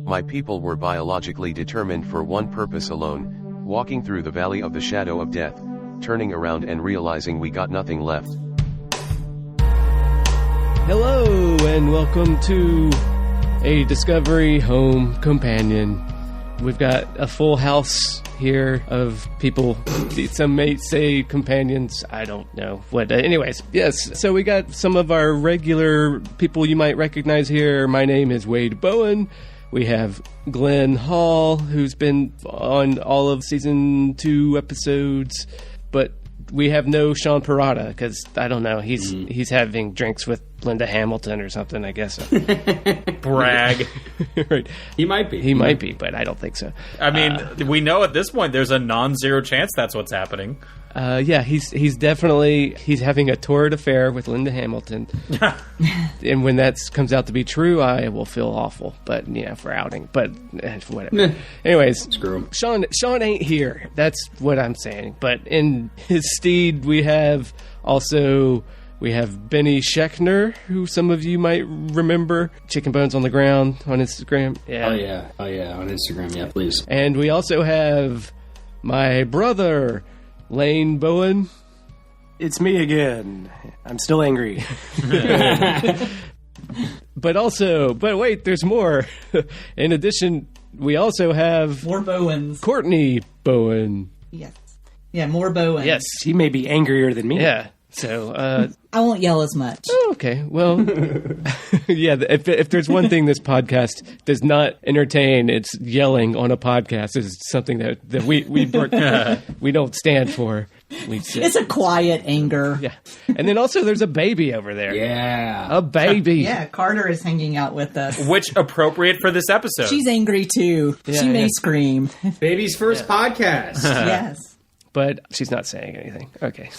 My people were biologically determined for one purpose alone, walking through the valley of the shadow of death, turning around and realizing we got nothing left. Hello, and welcome to a Discovery Home Companion. We've got a full house here of people. Some may say companions. I don't know what. Anyways, yes. So we got some of our regular people you might recognize here. My name is Wade Bowen. We have Glen Hall, who's been on all of season 2 episodes, but we have no Sean Parada because I don't know. He's having drinks with Linda Hamilton or something, I guess. Brag. Right. He might be. He might be, but I don't think so. I mean, we know at this point there's a non-zero chance that's what's happening. Yeah, he's definitely having a torrid affair with Linda Hamilton. And when that comes out to be true, I will feel awful. But for outing. But whatever. Anyways, screw him. Sean ain't here. That's what I'm saying. But in his stead, we have Benny Scheckner, who some of you might remember. Chicken Bones on the Ground on Instagram. Yeah. Oh yeah, on Instagram. Yeah, please. And we also have my brother, Lane Bowen. It's me again. I'm still angry. But wait, there's more. In addition, we also have more Bowens. Courtney Bowen. Yes. Yeah, more Bowens. Yes. She may be angrier than me. Yeah. So, I won't yell as much. Oh, okay. Well, yeah, if there's one thing this podcast does not entertain, it's yelling on a podcast. Is something that we don't stand for. It's a quiet anger. Yeah. And then also there's a baby over there. Yeah. A baby. Yeah, Carter is hanging out with us. Which appropriate for this episode. She's angry too. Yeah, she may scream. Baby's first podcast. Yes. But she's not saying anything. Okay.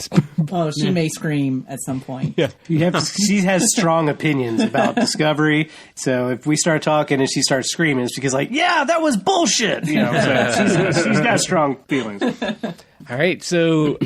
Oh, she may scream at some point. Yeah. She has strong opinions about Discovery. So if we start talking and she starts screaming, it's because that was bullshit. So she's got strong feelings. All right. So,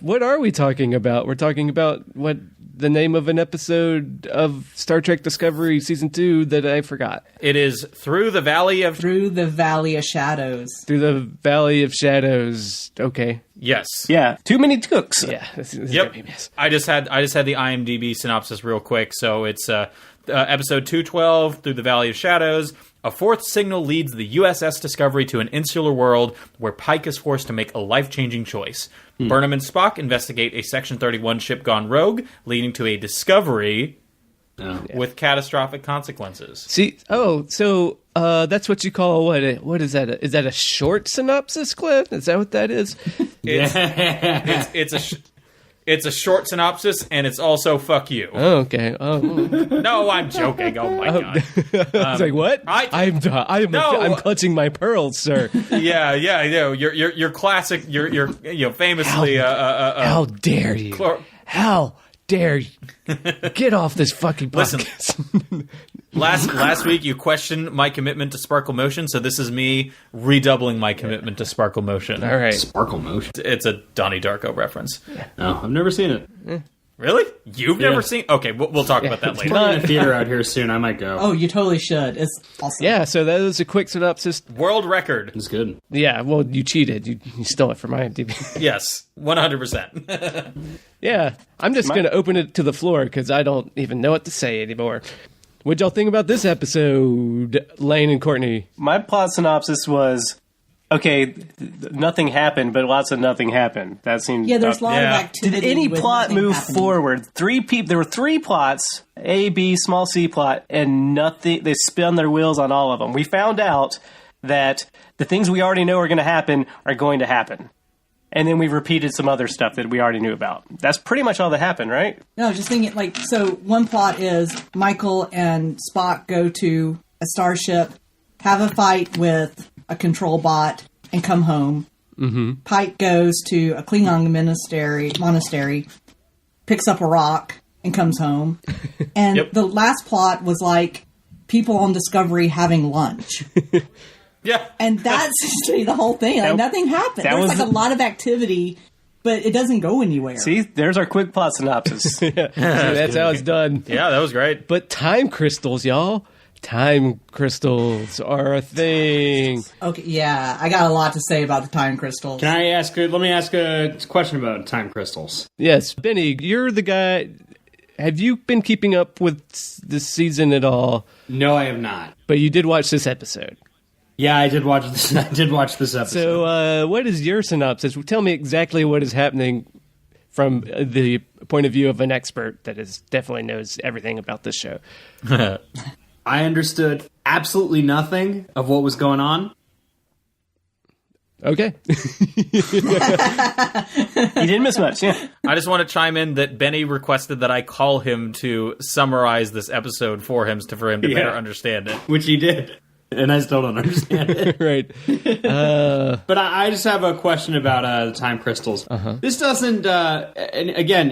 what are we talking about? We're talking about what the name of an episode of Star Trek Discovery Season 2 that I forgot. It is Through the Valley of... Through the Valley of Shadows. Through the Valley of Shadows. Okay. Yes. Yeah. Too many cooks. Yeah. Yep. I just had the IMDb synopsis real quick. So it's episode 212, Through the Valley of Shadows. A fourth signal leads the USS Discovery to an insular world where Pike is forced to make a life-changing choice. Burnham and Spock investigate a Section 31 ship gone rogue, leading to a discovery with catastrophic consequences. See, so that's what you call what is that? Is that a short synopsis, Cliff? Is that what that is? It's a short synopsis, and it's also fuck you. Oh, okay. Oh, no, I'm joking. Oh my god! I was like, what? I'm clutching my pearls, sir. Yeah. Your classic. You're famously. How dare you? How dare you? Get off this fucking podcast. Listen, last week you questioned my commitment to Sparkle Motion, so this is me redoubling my commitment to Sparkle Motion. All right. Sparkle Motion. It's a Donnie Darko reference. No, I've never seen it. Really? You've never seen? Okay, we'll talk about that later. It's playing in a theater out here soon. I might go. Oh, you totally should. It's awesome. Yeah, so that was a quick synopsis. World record. It's good. Yeah, well, you cheated. You stole it from IMDb. Yes, 100%. Yeah, I'm just going to open it to the floor because I don't even know what to say anymore. What'd y'all think about this episode, Lane and Courtney? My plot synopsis was, nothing happened, but lots of nothing happened. That seemed... Yeah, there's a lot of activity. Did any with plot move happening. forward? There were 3 plots, A, B, small c plot, and nothing. They spun their wheels on all of them. We found out that the things we already know are going to happen are going to happen. And then we repeated some other stuff that we already knew about. That's pretty much all that happened, right? No, just thinking, so one plot is Michael and Spock go to a starship, have a fight with a control bot, and come home. Mm-hmm. Pike goes to a Klingon monastery, picks up a rock, and comes home. And the last plot was people on Discovery having lunch. Yeah. And that's the whole thing. Nothing happened. There's a lot of activity, but it doesn't go anywhere. See, there's our quick plot synopsis. That's how it's done. Yeah, that was great. But time crystals, y'all. time crystals are a thing. Okay, yeah, I got a lot to say about the time crystals. Let me ask a question about time crystals. Yes, Benny, you're the guy. Have you been keeping up with this season at all? No, I have not. But you did watch this episode. Yeah, I did watch this. I did watch this episode. So, what is your synopsis? Tell me exactly what is happening from the point of view of an expert that definitely knows everything about this show. I understood absolutely nothing of what was going on. Okay. You didn't miss much, yeah. I just want to chime in that Benny requested that I call him to summarize this episode for him to better understand it. Which he did. And I still don't understand it. Right. But I just have a question about the time crystals. This doesn't, and again,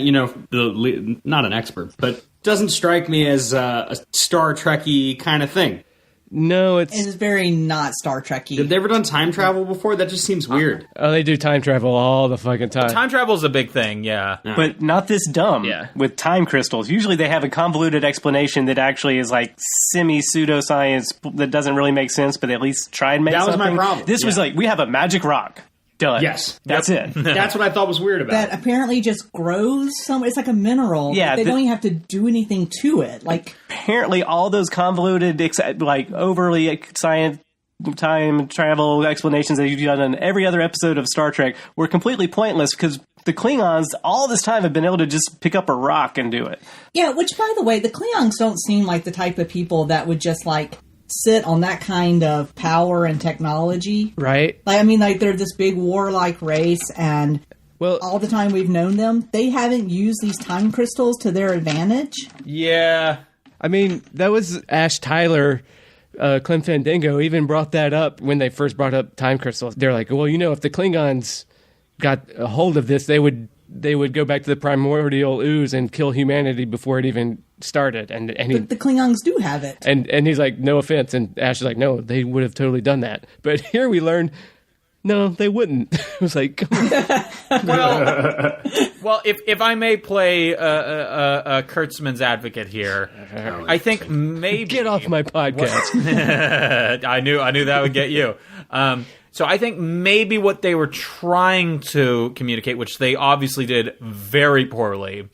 not an expert, but doesn't strike me as a Star Trek-y kind of thing. No, it's very not Star Trek-y. Have they ever done time travel before? That just seems weird. Oh, they do time travel all the fucking time. Time travel is a big thing, yeah. But not this dumb. Yeah. With time crystals. Usually they have a convoluted explanation that actually is like semi-pseudoscience that doesn't really make sense, but they at least try and make something. That was my problem. This was like, we have a magic rock. Done. Yes. That's it. That's what I thought was weird about that it. apparently just grows it's like a mineral. Yeah, they don't even have to do anything to it. Like, apparently all those convoluted, like overly science time travel explanations that you've done in every other episode of Star Trek were completely pointless because the Klingons all this time have been able to just pick up a rock and do it. yeah, which by the way, the Klingons don't seem like the type of people that would just like sit on that kind of power and technology. Right. Like, I mean, like they're this big warlike race, and all the time we've known them, they haven't used these time crystals to their advantage. Yeah. I mean, that was Ash Tyler, Clem Fandango even brought that up when they first brought up time crystals. They're like, well, if the Klingons got a hold of this, they would go back to the primordial ooze and kill humanity before it even started. But the Klingons do have it. And he's like, no offense. And Ash is like, no, they would have totally done that. But here we learn, no, they wouldn't. It was like, come on. Well, if I may play a Kurtzman's advocate here, I think maybe Get off my podcast. I knew that would get you. So I think maybe what they were trying to communicate, which they obviously did very poorly,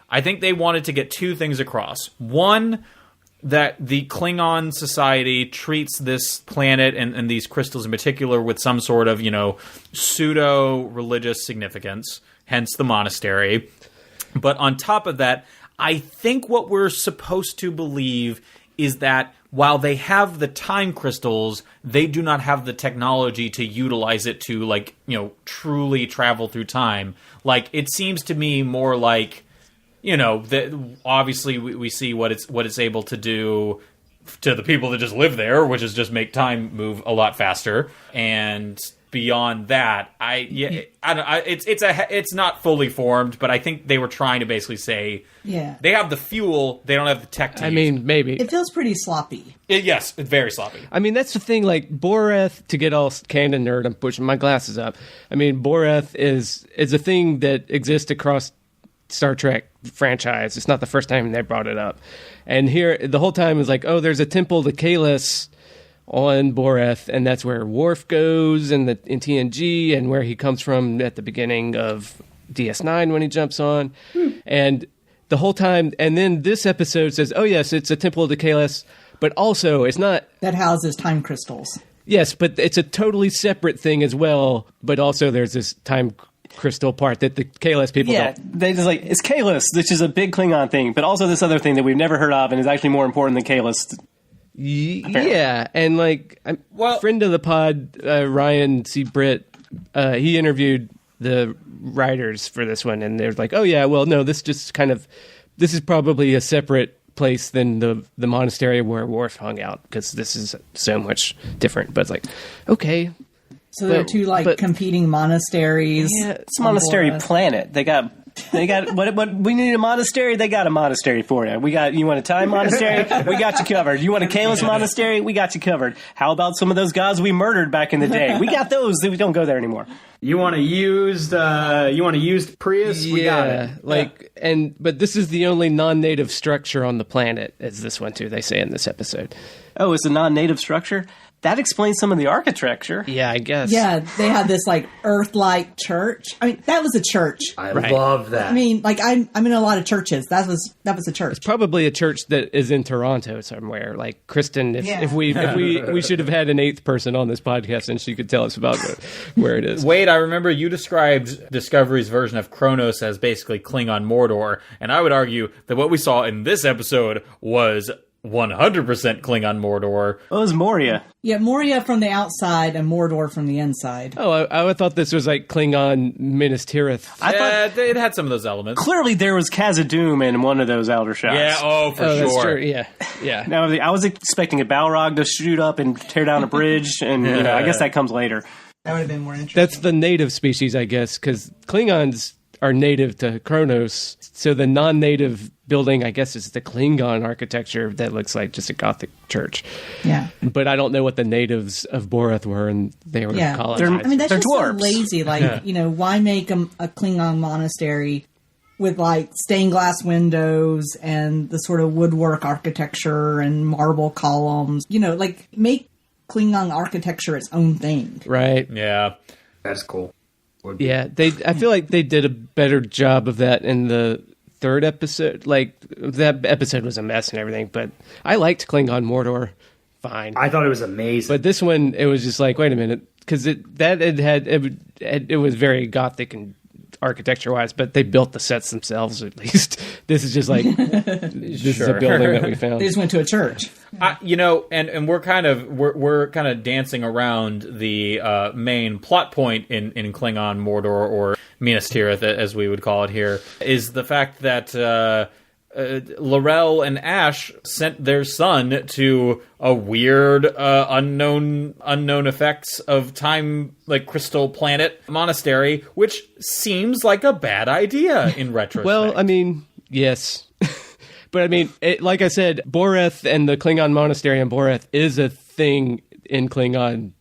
I think they wanted to get two things across. One, that the Klingon society treats this planet and these crystals in particular with some sort of, pseudo-religious significance, hence the monastery. But on top of that, I think what we're supposed to believe is that while they have the time crystals, they do not have the technology to utilize it to, truly travel through time. Like, it seems to me more like, obviously we see what it's able to do to the people that just live there, which is just make time move a lot faster. And beyond that, it's not fully formed, but I think they were trying to basically say, they have the fuel, they don't have the tech to use. mean, maybe. It feels pretty sloppy. Yes, it's very sloppy. I mean, that's the thing, like, Boreth, to get all canon nerd, I'm pushing my glasses up. I mean, Boreth is a thing that exists across Star Trek franchise. It's not the first time they brought it up. And here, the whole time is like, oh, there's a temple to Kalis on Boreth, and that's where Worf goes in TNG, and where he comes from at the beginning of DS9 when he jumps on. And the whole time, and then this episode says, oh yes, it's a temple to Kalis, but also it's not... That houses time crystals. Yes, but it's a totally separate thing as well, but also there's this time crystal part that the Kalis people don't. They just it's Kalis, which is a big Klingon thing, but also this other thing that we've never heard of and is actually more important than Kalis. Yeah, and friend of the pod, Ryan C. Britt, he interviewed the writers for this one, and they're like, oh yeah, well no, this is probably a separate place than the monastery where Worf hung out, because this is so much different. But it's like, okay. So there are two competing monasteries. Yeah, it's a monastery planet. They got They got what we need a monastery. They got a monastery for you. You want a time monastery? We got you covered. You want a Kalis monastery? We got you covered. How about some of those gods we murdered back in the day? We got those. We don't go there anymore. You want a used Prius? We got it. But this is the only non-native structure on the planet, as this one too. They say in this episode. Oh, it's a non-native structure? That explains some of the architecture. Yeah, I guess. Yeah, they had this like Earth-like church. I mean, that was a church. I love that. I mean, like I'm in a lot of churches. That was a church. It's probably a church that is in Toronto somewhere. Like Kristen, if we should have had an eighth person on this podcast, and she could tell us about where it is. Wade, I remember you described Discovery's version of Kronos as basically Klingon Mordor, and I would argue that what we saw in this episode was 100% Klingon Mordor. Oh, it was Moria. Yeah, Moria from the outside and Mordor from the inside. Oh, I thought this was like Klingon Minas Tirith. I thought it had some of those elements. Clearly, there was Khazad-dûm in one of those Elder shots. Yeah, for sure. That's true. Yeah. Now, I was expecting a Balrog to shoot up and tear down a bridge, and I guess that comes later. That would have been more interesting. That's the native species, I guess, because Klingons are native to Kronos, so the non-native building, I guess, is the Klingon architecture that looks like just a Gothic church. Yeah. But I don't know what the natives of Boreth were, and they were colonized. I mean, that's They're just dwarves. so lazy. Like, why make a Klingon monastery with, like, stained glass windows and the sort of woodwork architecture and marble columns? Like, make Klingon architecture its own thing. Right. Yeah. That's cool. Yeah, I feel like they did a better job of that in the third episode. Like, that episode was a mess and everything, but I liked Klingon Mordor fine. I thought it was amazing. But this one, it was just like, wait a minute, because it was very Gothic and architecture-wise, but they built the sets themselves, at least. This is just like, this is a building that we found. They just went to a church. And we're kind of dancing around the main plot point in Klingon Mordor, or Minas Tirith, as we would call it here, is the fact that L'Rell and Ash sent their son to a weird, unknown effects of time, like crystal planet monastery, which seems like a bad idea in retrospect. Well, I mean, yes. But I mean, like I said, Boreth and the Klingon monastery in Boreth is a thing in Klingon.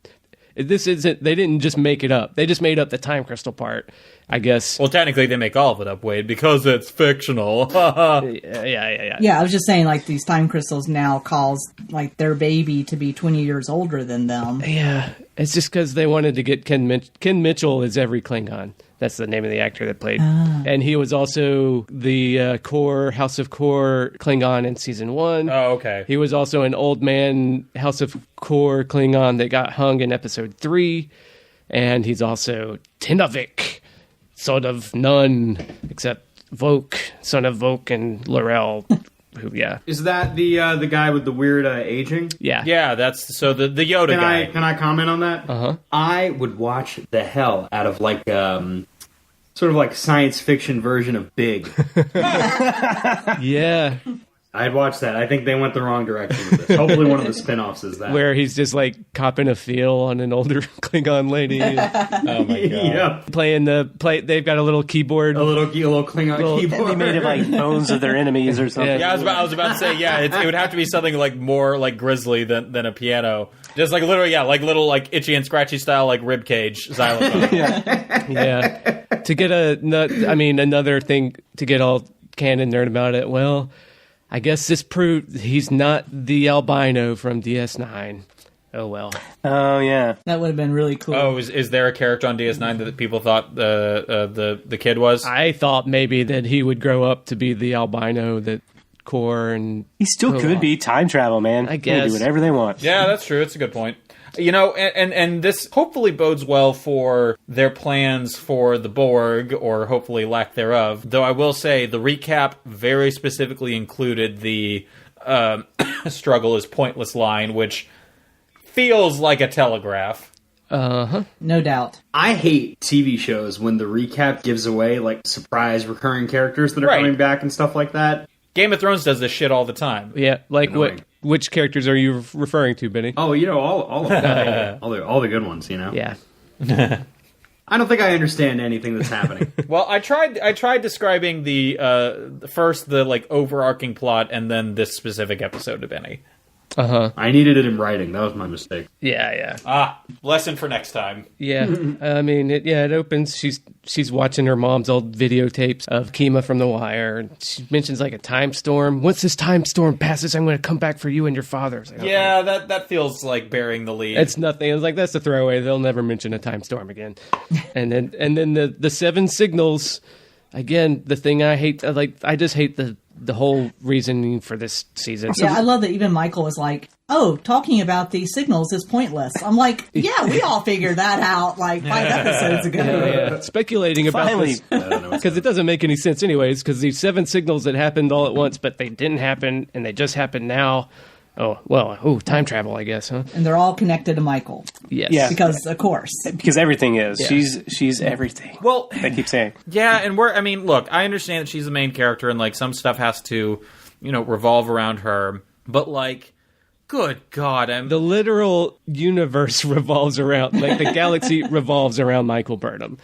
This isn't. They didn't just make it up. They just made up the time crystal part, I guess. Well, technically, they make all of it up, Wade, because it's fictional. Yeah. Yeah, I was just saying, like, these time crystals now cause, like, their baby to be 20 years older than them. Yeah, it's just because they wanted to get Ken Mitchell is every Klingon. That's the name of the actor that played. And he was also the House of Kor Klingon in season 1. Oh, okay. He was also an old man House of Kor Klingon that got hung in episode 3. And he's also Tinavik, son of none, except Voke, son of Voke and L'Rell. Is that the guy with the weird aging? Yeah. Yeah, that's so the Yoda guy. Can I comment on that? Uh-huh. I would watch the hell out of like sort of like science fiction version of Big. Yeah. I'd watch that. I think they went the wrong direction with this. Hopefully one of the spin-offs is that. Where he's just like copping a feel on an older Klingon lady. Oh my god. Yeah. Playing they've got a little keyboard. A little Klingon keyboard. They made it like bones of their enemies or something. Yeah, I was about to say, it would have to be something like more like grisly than a piano. Just like literally, like little like Itchy and Scratchy style like ribcage xylophone. Yeah. To get another thing to get all canon nerd about it. Well, I guess this proved he's not the albino from DS9. Oh well. Oh yeah. That would have been really cool. Oh, is there a character on DS9 that people thought the kid was? I thought maybe that he would grow up to be the albino that Core and He still could be time travel, man. I They can guess. do whatever they want. Yeah, that's true. It's a good point. And this hopefully bodes well for their plans for the Borg, or hopefully lack thereof. Though I will say the recap very specifically included the struggle is pointless line, which feels like a telegraph. Uh-huh. No doubt. I hate TV shows when the recap gives away like surprise recurring characters that are Right. coming back and stuff like that. Game of Thrones does this shit all the time. Yeah, like Annoying. which characters are you referring to, Benny? Oh, all of them. all the good ones, Yeah. I don't think I understand anything that's happening. Well, I tried describing the overarching plot and then this specific episode to Benny. I needed it in writing. That was my mistake. Yeah. Lesson for next time. Yeah. I mean, it opens. She's watching her mom's old videotapes of Kima from The Wire. She mentions like a time storm. Once this time storm passes, I'm going to come back for you and your father. Like, yeah, that feels like bearing the lead. It's nothing. It's like, that's a throwaway. They'll never mention a time storm again. and then the 7 signals. Again, the thing I hate. I just hate the whole reasoning for this season. Yeah, I love that even Michael was like, oh, talking about these signals is pointless. I'm like, yeah, we all figured that out like 5 episodes ago. Yeah. Speculating about this, because it doesn't make any sense anyways, because these 7 signals that happened all at once, but they didn't happen, and they just happened now. Oh, well, time travel, I guess, huh? And they're all connected to Michael. Yes. Yeah. Because, of course. Because everything is. Yeah. She's everything. Well, they keep saying. Yeah, and look, I understand that she's the main character and, like, some stuff has to, revolve around her. But, like, good God. The literal universe revolves around, like, the galaxy revolves around Michael Burnham.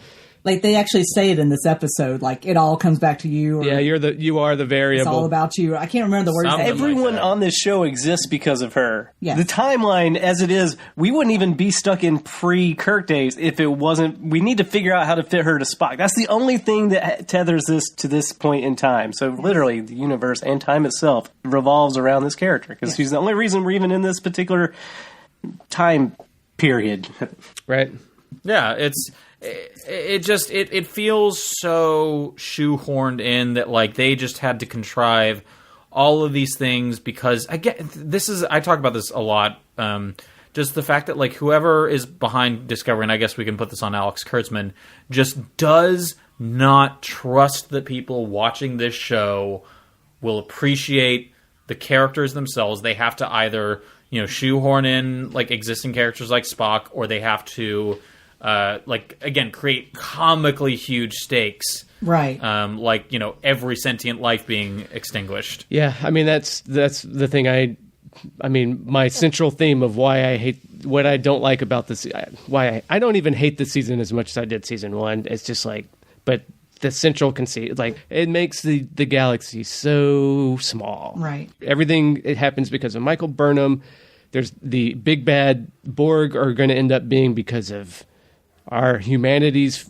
Like, they actually say it in this episode, like, it all comes back to you. Or, yeah, you are the variable. It's all about you. I can't remember the words. Everyone on this show exists because of her. Yeah. The timeline, as it is, we wouldn't even be stuck in pre-Kirk days if it wasn't... We need to figure out how to fit her to Spock. That's the only thing that tethers this to this point in time. So, literally, the universe and time itself revolves around this character, because she's the only reason we're even in this particular time period. Right. Yeah, it feels so shoehorned in that, like, they just had to contrive all of these things because, again, I talk about this a lot, just the fact that, like, whoever is behind Discovery, and I guess we can put this on Alex Kurtzman, just does not trust that people watching this show will appreciate the characters themselves. They have to either, shoehorn in, like, existing characters like Spock, or they have to... create comically huge stakes. Right. Every sentient life being extinguished. Yeah, I mean, that's the thing my central theme of what I don't like about this, why I don't even hate this season as much as I did season 1. It's just like, but the central conceit, like, it makes the galaxy so small. Right. Everything, it happens because of Michael Burnham. There's the big bad Borg are going to end up being because of our humanity's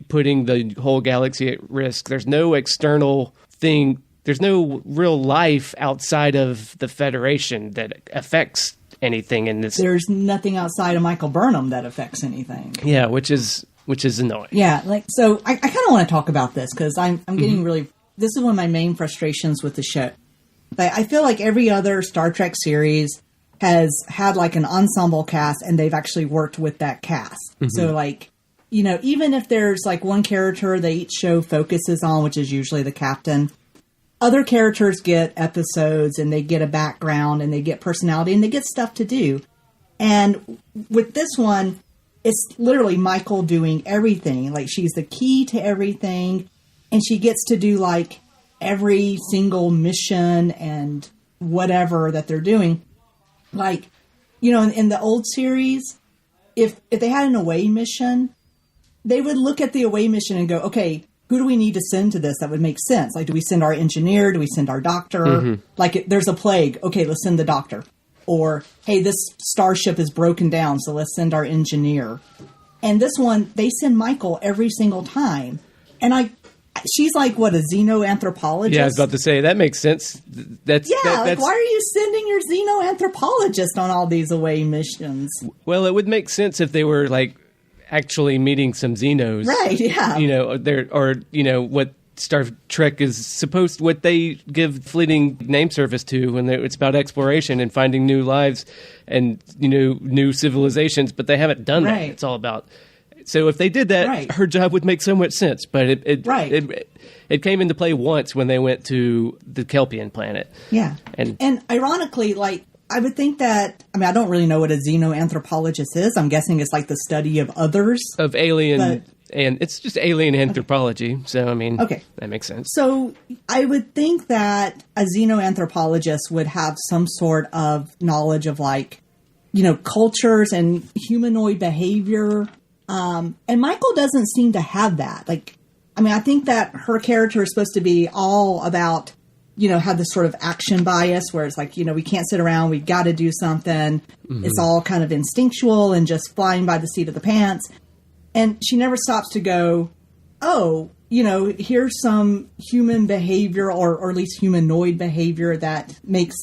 putting the whole galaxy at risk. There's no external thing. There's no real life outside of the Federation that affects anything in this. There's nothing outside of Michael Burnham that affects anything. Yeah, which is annoying. Yeah, so I kind of want to talk about this because I'm getting really. This is one of my main frustrations with the show. I feel like every other Star Trek series has had like an ensemble cast and they've actually worked with that cast. Mm-hmm. So like, even if there's like one character that each show focuses on, which is usually the captain, other characters get episodes and they get a background and they get personality and they get stuff to do. And with this one, it's literally Michael doing everything. Like, she's the key to everything and she gets to do like every single mission and whatever that they're doing. Like, in the old series, if they had an away mission, they would look at the away mission and go, okay, who do we need to send to this that would make sense? Like, do we send our engineer? Do we send our doctor? Mm-hmm. Like, there's a plague. Okay, let's send the doctor. Or, hey, this starship is broken down, so let's send our engineer. And this one, they send Michael every single time. And she's like, what, a xenoanthropologist? Yeah, I was about to say, that makes sense. That's why are you sending your xenoanthropologist on all these away missions? Well, it would make sense if they were, like, actually meeting some Xenos. Right, yeah. What Star Trek is what they give fleeting name service to when it's about exploration and finding new lives and, new civilizations, but they haven't done that. It's all about... So if they did that, her job would make so much sense. But it came into play once when they went to the Kelpian planet. Yeah. And ironically, like, I would think that, I don't really know what a xenoanthropologist is. I'm guessing it's like the study of others. Of alien, and it's just alien anthropology. So, okay. That makes sense. So I would think that a xenoanthropologist would have some sort of knowledge of, like, cultures and humanoid behavior. And Michael doesn't seem to have that. Like, I mean, I think that her character is supposed to be all about, have this sort of action bias where it's like, we can't sit around. We've got to do something. Mm-hmm. It's all kind of instinctual and just flying by the seat of the pants. And she never stops to go, oh, here's some human behavior or at least humanoid behavior that makes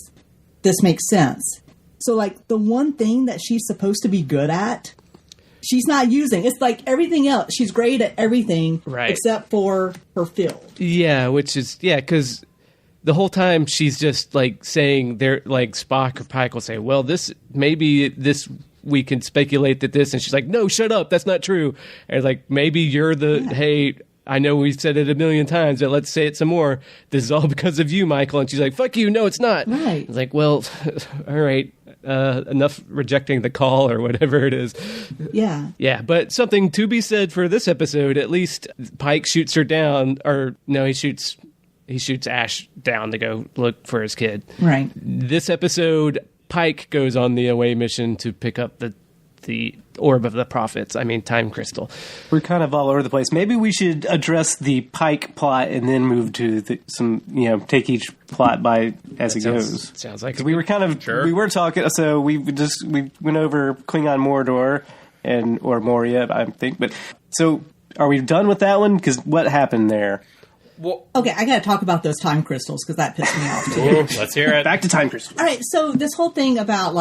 sense. So, like, the one thing that she's supposed to be good at, she's not using. It's like everything else. She's great at everything except for her field. Yeah, because the whole time she's just, like, saying, they're like, Spock or Pike will say, well, we can speculate that this, and she's like, no, shut up, that's not true. And like, maybe you're hey, I know we've said it a million times, but let's say it some more. This is all because of you, Michael. And she's like, fuck you, no, it's not. Right. It's like, well, all right, enough rejecting the call or whatever it is. Yeah. Yeah, but something to be said for this episode, at least Pike shoots her down, or no, he shoots Ash down to go look for his kid. Right. This episode, Pike goes on the away mission to pick up the orb of the prophets. I mean, time crystal. We're kind of all over the place. Maybe we should address the Pike plot and then move to take each plot by as it goes. Sounds like we were kind of we were talking. So we went over Klingon Mordor or Moria, I think. But so are we done with that one? Because what happened there? Well, okay, I got to talk about those time crystals because that pissed me off too. Let's hear it. Back to time crystals. All right, so this whole thing about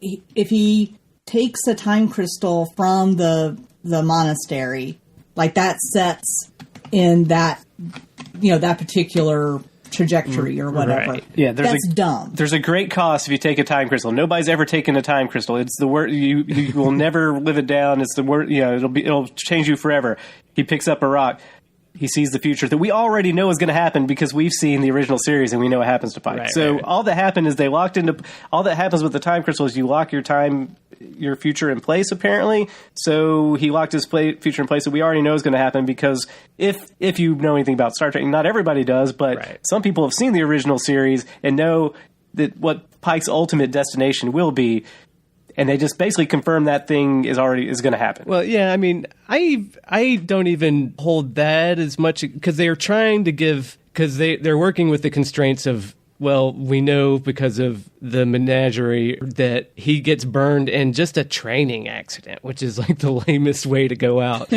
if he takes a time crystal from the monastery, like that sets in that that particular trajectory or whatever. Right. Yeah, that's dumb. There's a great cost if you take a time crystal. Nobody's ever taken a time crystal. It's the word you will never live it down. It's the word. It'll change you forever. He picks up a rock. He sees the future that we already know is going to happen because we've seen the original series and we know what happens to Pike. All that happened is all that happens with the time crystal is you lock your future in place, apparently. So he locked his future in place that we already know is going to happen because if you know anything about Star Trek, not everybody does, but some people have seen the original series and know that what Pike's ultimate destination will be. And they just basically confirm that thing is going to happen. Well, yeah, I mean, I don't even hold that as much because they are trying to because they're working with the constraints of, well, we know because of the menagerie that he gets burned in just a training accident, which is like the lamest way to go out.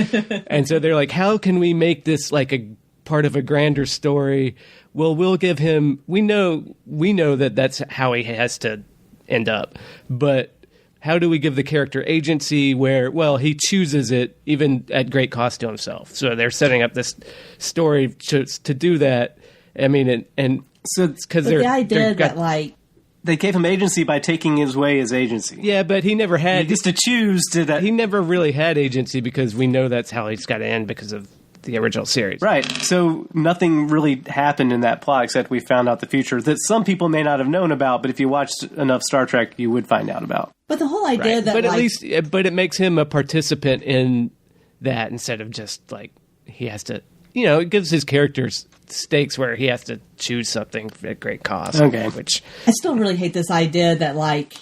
And so they're like, how can we make this like a part of a grander story? Well, we'll give him, we know that that's how he has to end up, but how do we give the character agency where, well, he chooses it even at great cost to himself? So they're setting up this story to do that. I mean, and so because the idea that like they gave him agency by taking away his agency. Yeah, but he never had. He gets to choose to that. He never really had agency because we know that's how he's got to end because of the original series. Right. So nothing really happened in that plot except we found out the future that some people may not have known about, but if you watched enough Star Trek, you would find out about. But the whole idea that but at least, but it makes him a participant in that instead of just like he has to, it gives his characters stakes where he has to choose something at great cost. Okay. Which I still really hate this idea that like,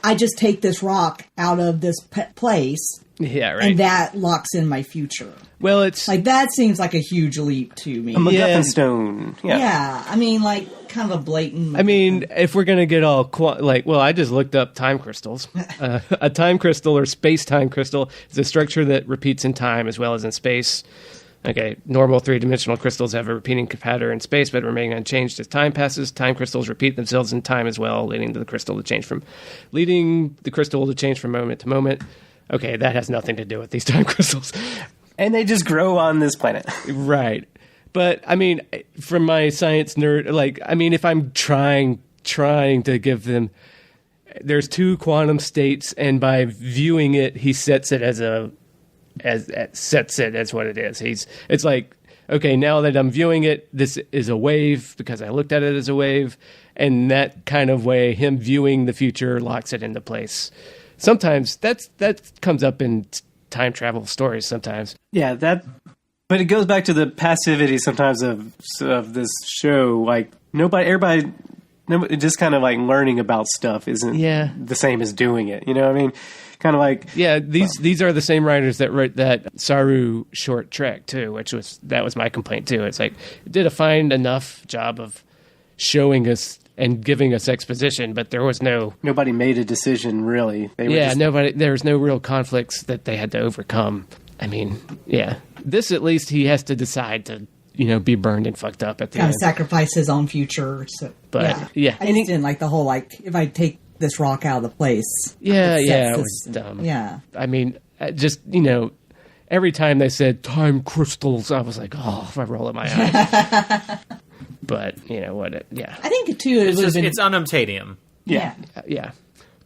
I just take this rock out of this place. Yeah, right. And that locks in my future. Well, it's like that seems like a huge leap to me. A MacGuffin stone. Yeah. I mean, like kind of a blatant. I mean, if we're gonna get all I just looked up time crystals. A time crystal or space-time crystal is a structure that repeats in time as well as in space. Okay, normal three-dimensional crystals have a repeating pattern in space, but remain unchanged as time passes. Time crystals repeat themselves in time as well, leading the crystal to change from moment to moment. Okay, that has nothing to do with these time crystals. And they just grow on this planet. Right. But, I mean, from my science nerd, if I'm trying to give them... There's two quantum states, and by viewing it, he sets it as what it is. It's like, okay, now that I'm viewing it, this is a wave because I looked at it as a wave, and that kind of way, him viewing the future locks it into place. Sometimes that comes up in time travel stories sometimes. Yeah, but it goes back to the passivity sometimes of this show. Like everybody No, just kind of like learning about stuff isn't the same as doing it. You know what I mean? Kind of like these are the same writers that wrote that Saru short trek too, that was my complaint too. It's like it did a fine enough job of showing us and giving us exposition, but there was nobody made a decision really. Nobody. There was no real conflicts that they had to overcome. I mean, this at least he has to decide to be burned and fucked up at the end. Sacrifice his own future. So, but I just didn't like the whole if I take this rock out of the place. It was dumb. Yeah. I mean, just, every time they said time crystals, I was like, oh, if I roll in my eyes. But, what? I think, too, it's unobtainium. Yeah.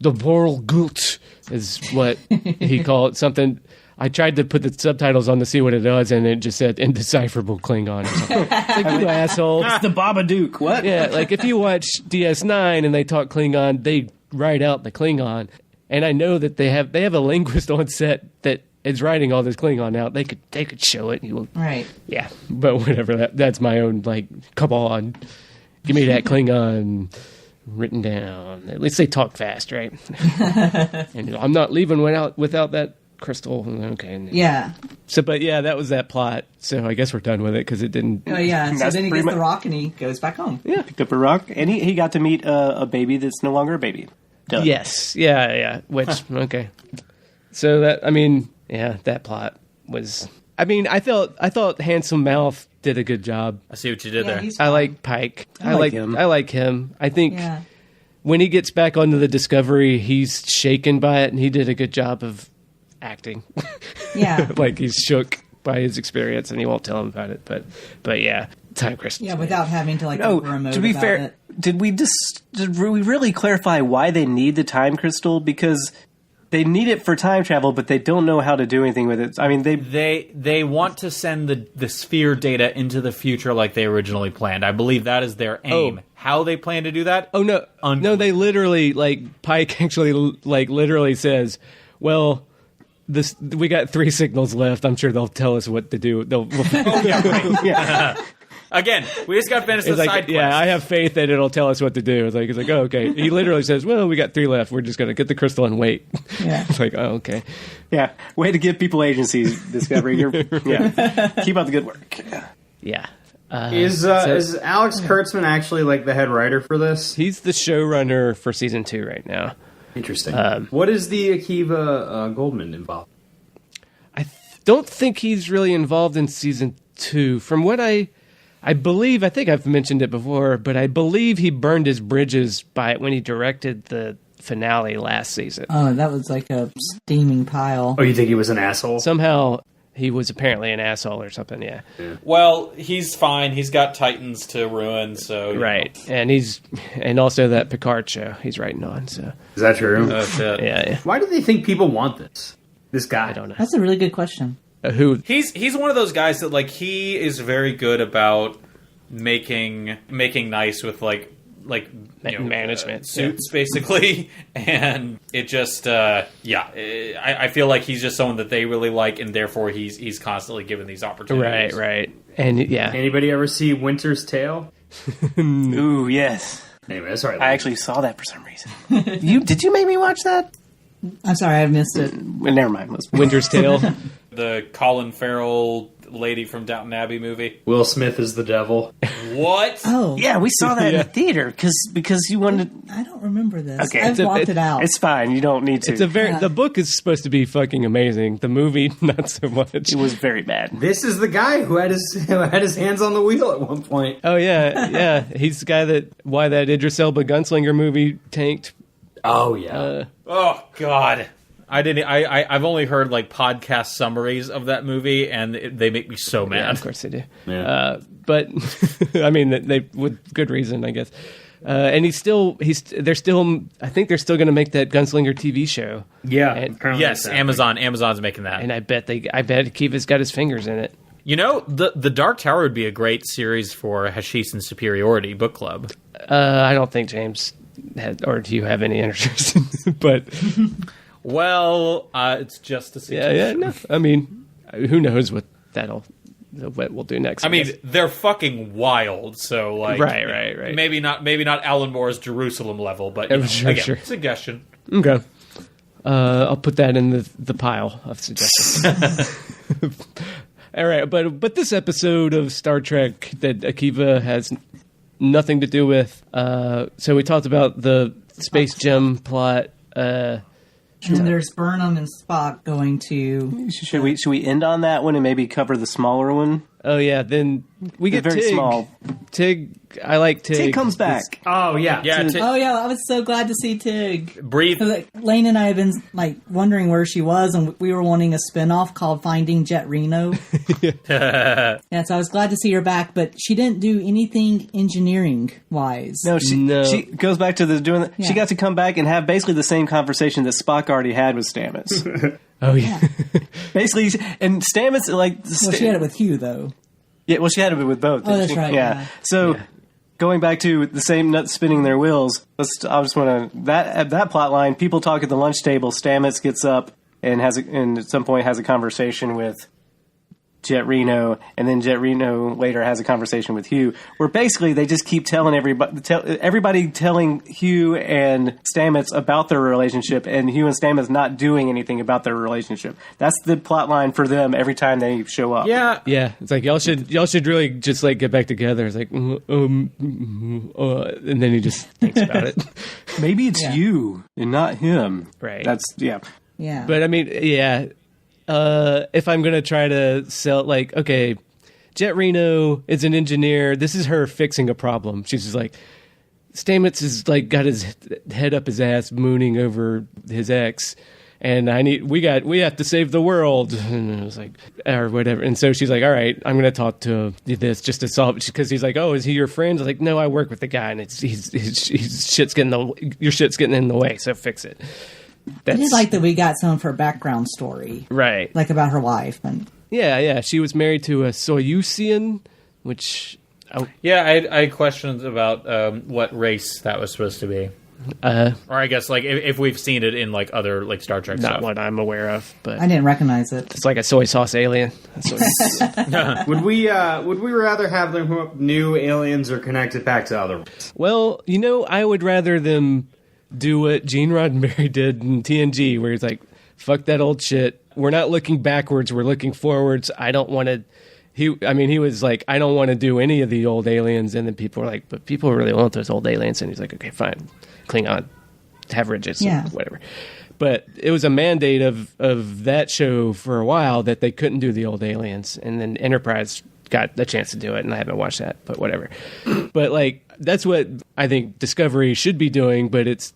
The moral guilt is what he called something. I tried to put the subtitles on to see what it was, and it just said indecipherable Klingon or something. It's like, you asshole. It's the Babadook. What? Yeah, like if you watch DS9 and they talk Klingon, they write out the Klingon. And I know that they have a linguist on set that is writing all this Klingon out. They could show it. Right. Yeah, but whatever. That's my own, come on. Give me that Klingon written down. At least they talk fast, right? And I'm not leaving without that crystal. Okay. Yeah. So, but that was that plot. So I guess we're done with it because it didn't. Oh yeah. So then he gets the rock and he goes back home. Yeah. Picked up a rock and he got to meet a baby that's no longer a baby. Done. Yes. Yeah. Which okay. So that plot was. I mean, I thought Handsome Mouth did a good job. I see what you did there. I like Pike. I like him. I like him. I think when he gets back onto the Discovery, he's shaken by it, and he did a good job of acting. Yeah. Like he's shook by his experience and he won't tell him about it. But yeah, time crystals. Yeah, without having to over-emote to be about fair, it. did we really clarify why they need the time crystal? Because they need it for time travel, but they don't know how to do anything with it. I mean, they want to send the sphere data into the future like they originally planned. I believe that is their aim. How they plan to do that? Oh no, no, they literally Pike actually literally says, "Well, we got 3 signals left. I'm sure they'll tell us what to do. Yeah. Again, we just got to finish the side quest. Yeah, I have faith that it'll tell us what to do. It's like, oh, okay. He literally says, well, we got 3 left. We're just going to get the crystal and wait. Yeah. It's like, oh, okay. Yeah. Way to give people agencies, Discovery. Keep up the good work. Yeah. Is Alex Kurtzman actually the head writer for this? He's the showrunner for season 2 right now. Interesting. What is the Akiva Goldman involved? I don't think he's really involved in season 2. From what I believe, I think I've mentioned it before, but I believe he burned his bridges when he directed the finale last season. Oh, that was like a steaming pile. Oh, you think he was an asshole? Somehow he was apparently an asshole or something, yeah. Well, he's fine. He's got Titans to ruin, so... Right, and also that Picard show he's writing on, so... Is that true? Yeah. Why do they think people want this guy? I don't know. That's a really good question. Who? He's one of those guys that he is very good about making nice with management suits basically, and it just I feel like he's just someone that they really like, and therefore he's constantly given these opportunities. Right, and yeah. Anybody ever see Winter's Tale? Ooh, yes. Anyway, that's all right. I actually saw that for some reason. Did you make me watch that? I'm sorry, I missed it. Well, never mind. Winter's Tale. The Colin Farrell lady from Downton Abbey movie. Will Smith is the devil. What? Oh. Yeah, we saw that in the theater because you wanted... I don't remember this. Okay. I've blocked it out. It's fine. You don't need to. The book is supposed to be fucking amazing. The movie, not so much. It was very bad. This is the guy who had his hands on the wheel at one point. Oh, yeah. He's the guy why that Idris Elba Gunslinger movie tanked. Oh, yeah. Oh, God. I've only heard podcast summaries of that movie, and they make me so mad. Yeah, of course they do. Yeah. But I mean, they with good reason, I guess. And I think they're still going to make that Gunslinger TV show. Yeah. Yes, Amazon's making that, and I bet Akiva's got his fingers in it. The Dark Tower would be a great series for Hashish and Superiority book club. I don't think James had, or do you have any interest? But. Well, it's just a suggestion. Yeah. No, I mean, who knows what that'll what we'll do next. I mean, they're fucking wild. So like, right. Maybe not Alan Moore's Jerusalem level, but sure. Suggestion. Okay. I'll put that in the pile of suggestions. All right, but this episode of Star Trek that Akiva has nothing to do with. So we talked about the space gem plot. And there's Burnham and Spock going to... Should we end on that one and maybe cover the smaller one? Oh, yeah. Then we get very Tig. Small. Tig. I like Tig. Tig comes back. Oh, yeah. I was so glad to see Tig. Breathe. Lane and I have been like wondering where she was, and we were wanting a spinoff called Finding Jet Reno. Yeah, so I was glad to see her back, but she didn't do anything engineering-wise. No, she goes back to She got to come back and have basically the same conversation that Spock already had with Stamets. Oh, yeah. Basically, and Stamets, like... Well, she had it with Hugh, though. Yeah, well, she had it with both. Oh, that's right. Yeah. So, going back to the same nuts spinning their wheels, I just want to... That plot line, people talk at the lunch table, Stamets gets up and at some point has a conversation with Jet Reno, and then Jet Reno later has a conversation with Hugh, where basically they just keep telling everybody telling Hugh and Stamets about their relationship, and Hugh and Stamets not doing anything about their relationship. That's the plot line for them every time they show up. Yeah. It's like y'all should really just like get back together. It's like and then he just thinks about it. Maybe it's you and not him. Right. That's Yeah. But I mean, if I'm going to try to sell, like, okay, Jet Reno is an engineer. This is her fixing a problem. She's just like, Stamets is like got his head up his ass mooning over his ex, and we have to save the world. And it was like, or whatever. And so she's like, all right, I'm going to talk to this just to solve it. Because he's like, oh, is he your friend? I was like, no, I work with the guy, and his shit's your shit's getting in the way, so fix it. I did like that we got some of her background story. Right. Like about her wife. And Yeah. She was married to a Soyuzian, which... I had questions about what race that was supposed to be. Or I guess, like, if we've seen it in, like, other, like, Star Trek not stuff. what I'm aware of, but... I didn't recognize it. It's like a soy sauce alien. Would we rather have them new aliens or connected back to other ones? Well, I would rather them... do what Gene Roddenberry did in TNG, where he's like, fuck that old shit. We're not looking backwards. We're looking forwards. I don't want to... He was like, I don't want to do any of the old aliens. And then people were like, but people really want those old aliens. And he's like, okay, fine. Klingon. Have ridges. Whatever. But it was a mandate of that show for a while that they couldn't do the old aliens. And then Enterprise got the chance to do it, and I haven't watched that, but whatever. But, like, that's what I think Discovery should be doing, but it's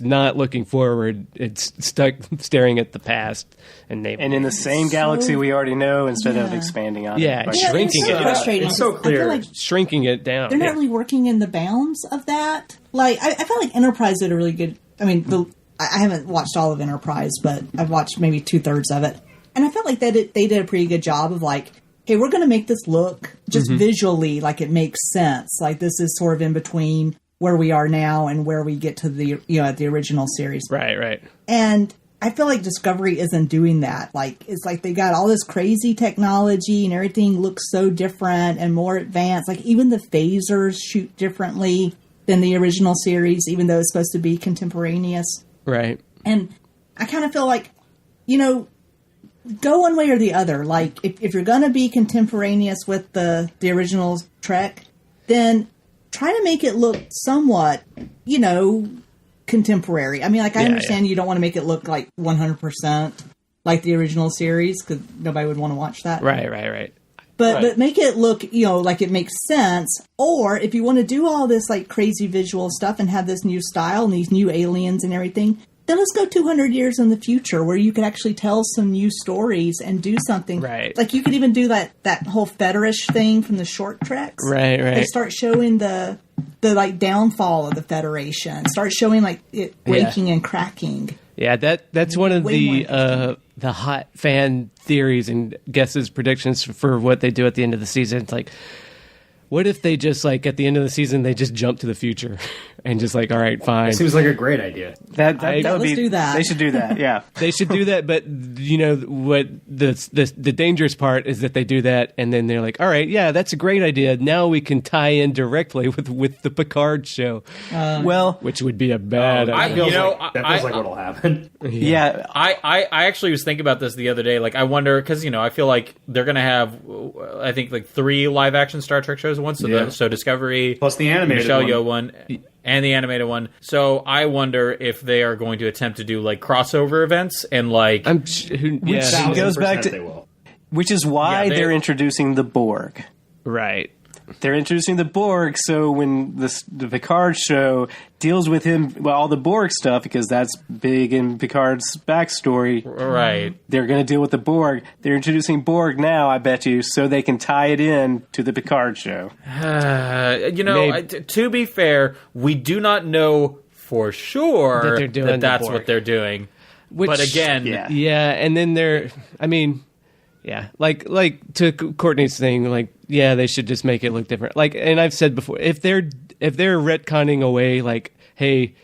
not looking forward. It's stuck staring at the past and in the same galaxy we already know instead of expanding on it. Shrinking it's so frustrating. It's so clear. I feel like shrinking it down. they're not really working in the bounds of that. Like, I felt like Enterprise did a really good... I mean, I haven't watched all of Enterprise, but I've watched maybe 2/3 of it. And I felt like they did a pretty good job of, like, hey, we're going to make this look just visually like it makes sense. Like, this is sort of in between where we are now and where we get to the original series. Right. And I feel like Discovery isn't doing that. Like, it's like they got all this crazy technology and everything looks so different and more advanced. Like, even the phasers shoot differently than the original series, even though it's supposed to be contemporaneous. Right. And I kind of feel like, go one way or the other. Like, if you're going to be contemporaneous with the original Trek, then try to make it look somewhat, contemporary. I mean, like, I understand you don't want to make it look like 100% like the original series, because nobody would want to watch that. Right. But make it look, like it makes sense. Or if you want to do all this, like, crazy visual stuff and have this new style and these new aliens and everything, then let's go 200 years in the future where you could actually tell some new stories and do something. Right. Like, you could even do that whole Fetterish thing from the short treks. Right. They start showing the like downfall of the Federation. Start showing like it breaking and cracking. Yeah, that's one of the hot fan theories and guesses, predictions for what they do at the end of the season. It's like, what if they just like at the end of the season they just jump to the future and just like, all right, fine. Seems like a great idea. That would let's be, do that. They should do that. Yeah. They should do that, but you know what? The dangerous part is that they do that, and then they're like, "All right, yeah, that's a great idea. Now we can tie in directly with the Picard show." Well, which would be a bad idea. That feels like what'll happen. yeah. I actually was thinking about this the other day. Like, I wonder, because, I feel like they're going to have, I think, like 3 live-action Star Trek shows at once. So Discovery, plus the animated Michelle one. Yeoh one, and the animated one. So I wonder if they are going to attempt to do, like, crossover events and, like... Which goes back to... Which is why they're introducing the Borg. Right. They're introducing the Borg, so when the Picard show deals with him, well, all the Borg stuff, because that's big in Picard's backstory. Right. They're going to deal with the Borg. They're introducing Borg now, I bet you, so they can tie it in to the Picard show. To be fair, we do not know for sure that that's what they're doing. But again... Yeah, and then yeah, like to Courtney's thing, like, yeah, they should just make it look different. Like, and I've said before, if they're retconning away, like, hey,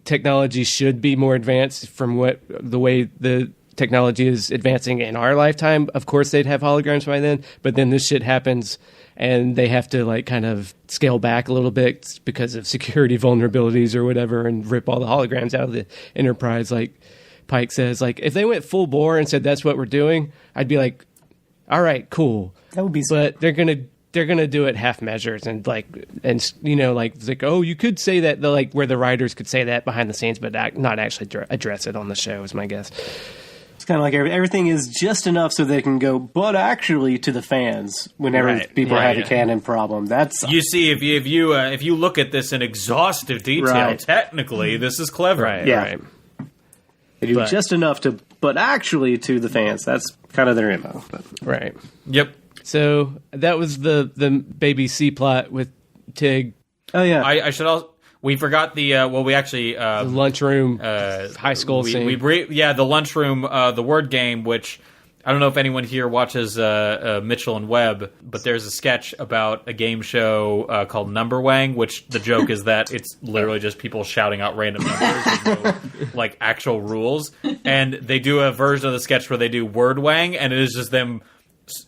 technology should be more advanced from the way the technology is advancing in our lifetime, of course they'd have holograms by then. But then this shit happens, and they have to like kind of scale back a little bit because of security vulnerabilities or whatever, and rip all the holograms out of the Enterprise, like Pike says. Like, if they went full bore and said that's what we're doing, I'd be like, all right, cool. That would be. But they're gonna do it half measures and like it's like, oh, you could say that where the writers could say that behind the scenes, but not actually address it on the show is my guess. It's kind of like everything is just enough so they can go, but actually to the fans whenever people have a canon problem. That's you see if you look at this in exhaustive detail, technically this is clever. Right. Yeah. Right. They do just enough to, but actually to the fans. That's kind of their MO. Right. Yep. So that was the baby C plot with Tig. Oh yeah. I should also. We forgot the the lunchroom high school scene. The lunchroom the word game, which I don't know if anyone here watches Mitchell and Webb, but there's a sketch about a game show called Number Wang, which the joke is that it's literally just people shouting out random numbers with no, like, actual rules. And they do a version of the sketch where they do Word Wang, and it is just them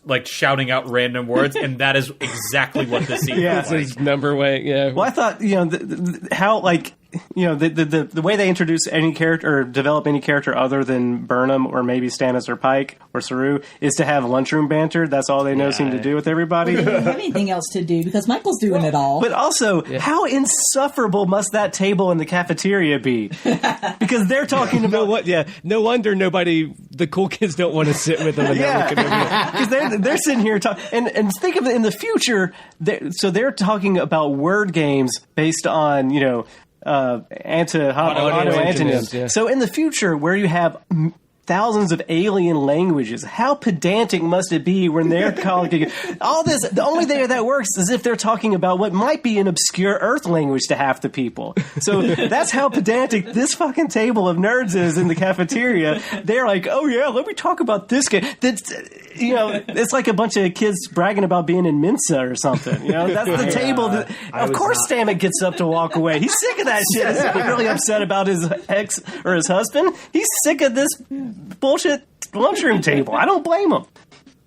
like shouting out random words, and that is exactly what this scene is like. It's Number Wang, yeah. Well, I thought, how, like, the way they introduce any character or develop any character other than Burnham or maybe Stamets or Pike or Saru is to have lunchroom banter. That's all they seem to do with everybody. They don't have anything else to do because Michael's doing it all. But also, how insufferable must that table in the cafeteria be? Because they're talking about... No wonder the cool kids don't want to sit with them. Because they're sitting here talking... And think of it in the future, they're talking about word games based on, antonyms. Yeah. So in the future, where you have thousands of alien languages, how pedantic must it be when they're calling all this? The only way that works is if they're talking about what might be an obscure Earth language to half the people. So that's how pedantic this fucking table of nerds is in the cafeteria. They're like, oh yeah, let me talk about this game. That's, it's like a bunch of kids bragging about being in Mensa or something. That's the table. Of course, Stamets gets up to walk away. He's sick of that shit. He's really upset about his ex or his husband. He's sick of this bullshit lunchroom table. I don't blame him.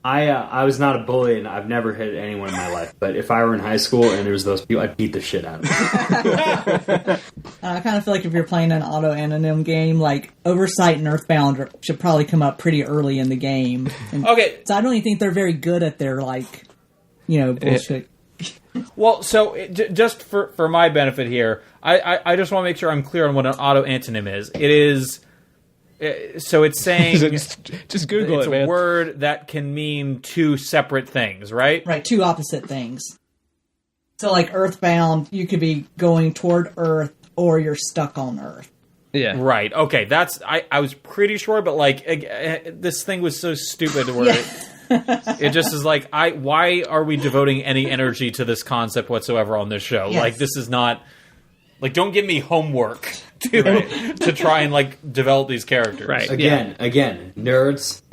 I was not a bully, and I've never hit anyone in my life. But if I were in high school and there was those people, I'd beat the shit out of them. I kind of feel like if you're playing an auto-anonym game, like Oversight and Earthbound should probably come up pretty early in the game. Okay. So I don't even think they're very good at their, bullshit. Well, so just for my benefit here, I just want to make sure I'm clear on what an auto-antonym is. It is... So it's saying... just Google it's it, man. It's a word that can mean two separate things, right? Right, two opposite things. So, like, Earthbound, you could be going toward Earth, or you're stuck on Earth. Yeah. Right, okay, that's... I was pretty sure, but, like, this thing was so stupid where it just is like, why are we devoting any energy to this concept whatsoever on this show? Yes. Like, this is not... Like, don't give me homework to try and, like, develop these characters. Right. Again, nerds,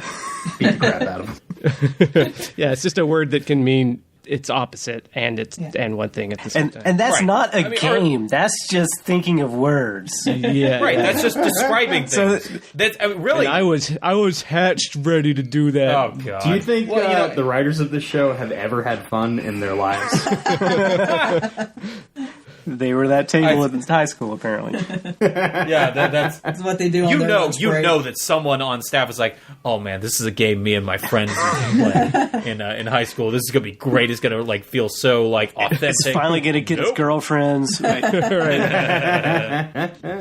beat the crap out of them. Yeah, it's just a word that can mean it's opposite and and one thing at the same time. And that's Right. not a game. That's just thinking of words. Yeah, Right, yeah. that's just describing things. That's really. And I was hatched ready to do that. Oh god. Do you think Well, the writers of this show have ever had fun in their lives? They were that table in high school, apparently. Yeah, that's. That's what they do on their lunch break. know that someone on staff is like, oh man, this is a game me and my friends used to play in high school. This is gonna be great. It's gonna like feel so like authentic. It's finally going to get its girlfriends. Right.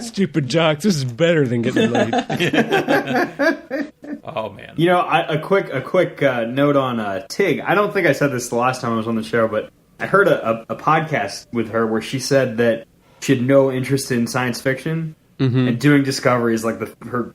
Stupid jocks. This is better than getting laid. Oh man. You know, a quick note on Tig. I don't think I said this the last time I was on the show, but I heard a podcast with her where she said that she had no interest in science fiction, and doing Discovery is like her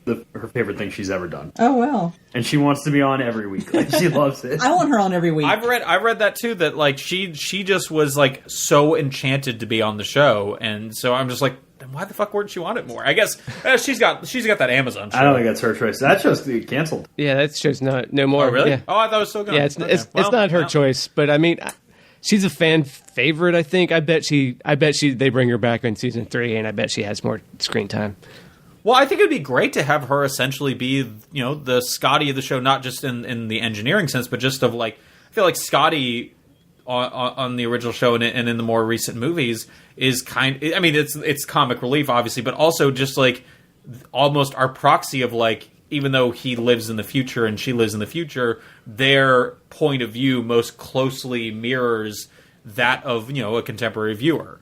favorite thing she's ever done. Oh, well. And she wants to be on every week. Like, she loves it. I want her on every week. I read that too. That like she just was like so enchanted to be on the show, and so I'm just like, then why the fuck weren't you on it more? I guess she's got that Amazon show. I don't think that's her choice. That show's canceled. Yeah, that show's no more. Oh really? Yeah, Oh, I thought it was still going. yeah it's Okay. Well, not her yeah. choice, but I mean, she's a fan favorite. I think. I bet they bring her back in season 3, and I bet she has more screen time. Well, I think it'd be great to have her essentially be, the Scotty of the show, not just in the engineering sense, but just of like, I feel like Scotty on the original show and in the more recent movies is I mean, it's comic relief, obviously, but also just like almost our proxy of like, even though he lives in the future and she lives in the future, their point of view most closely mirrors that of, a contemporary viewer.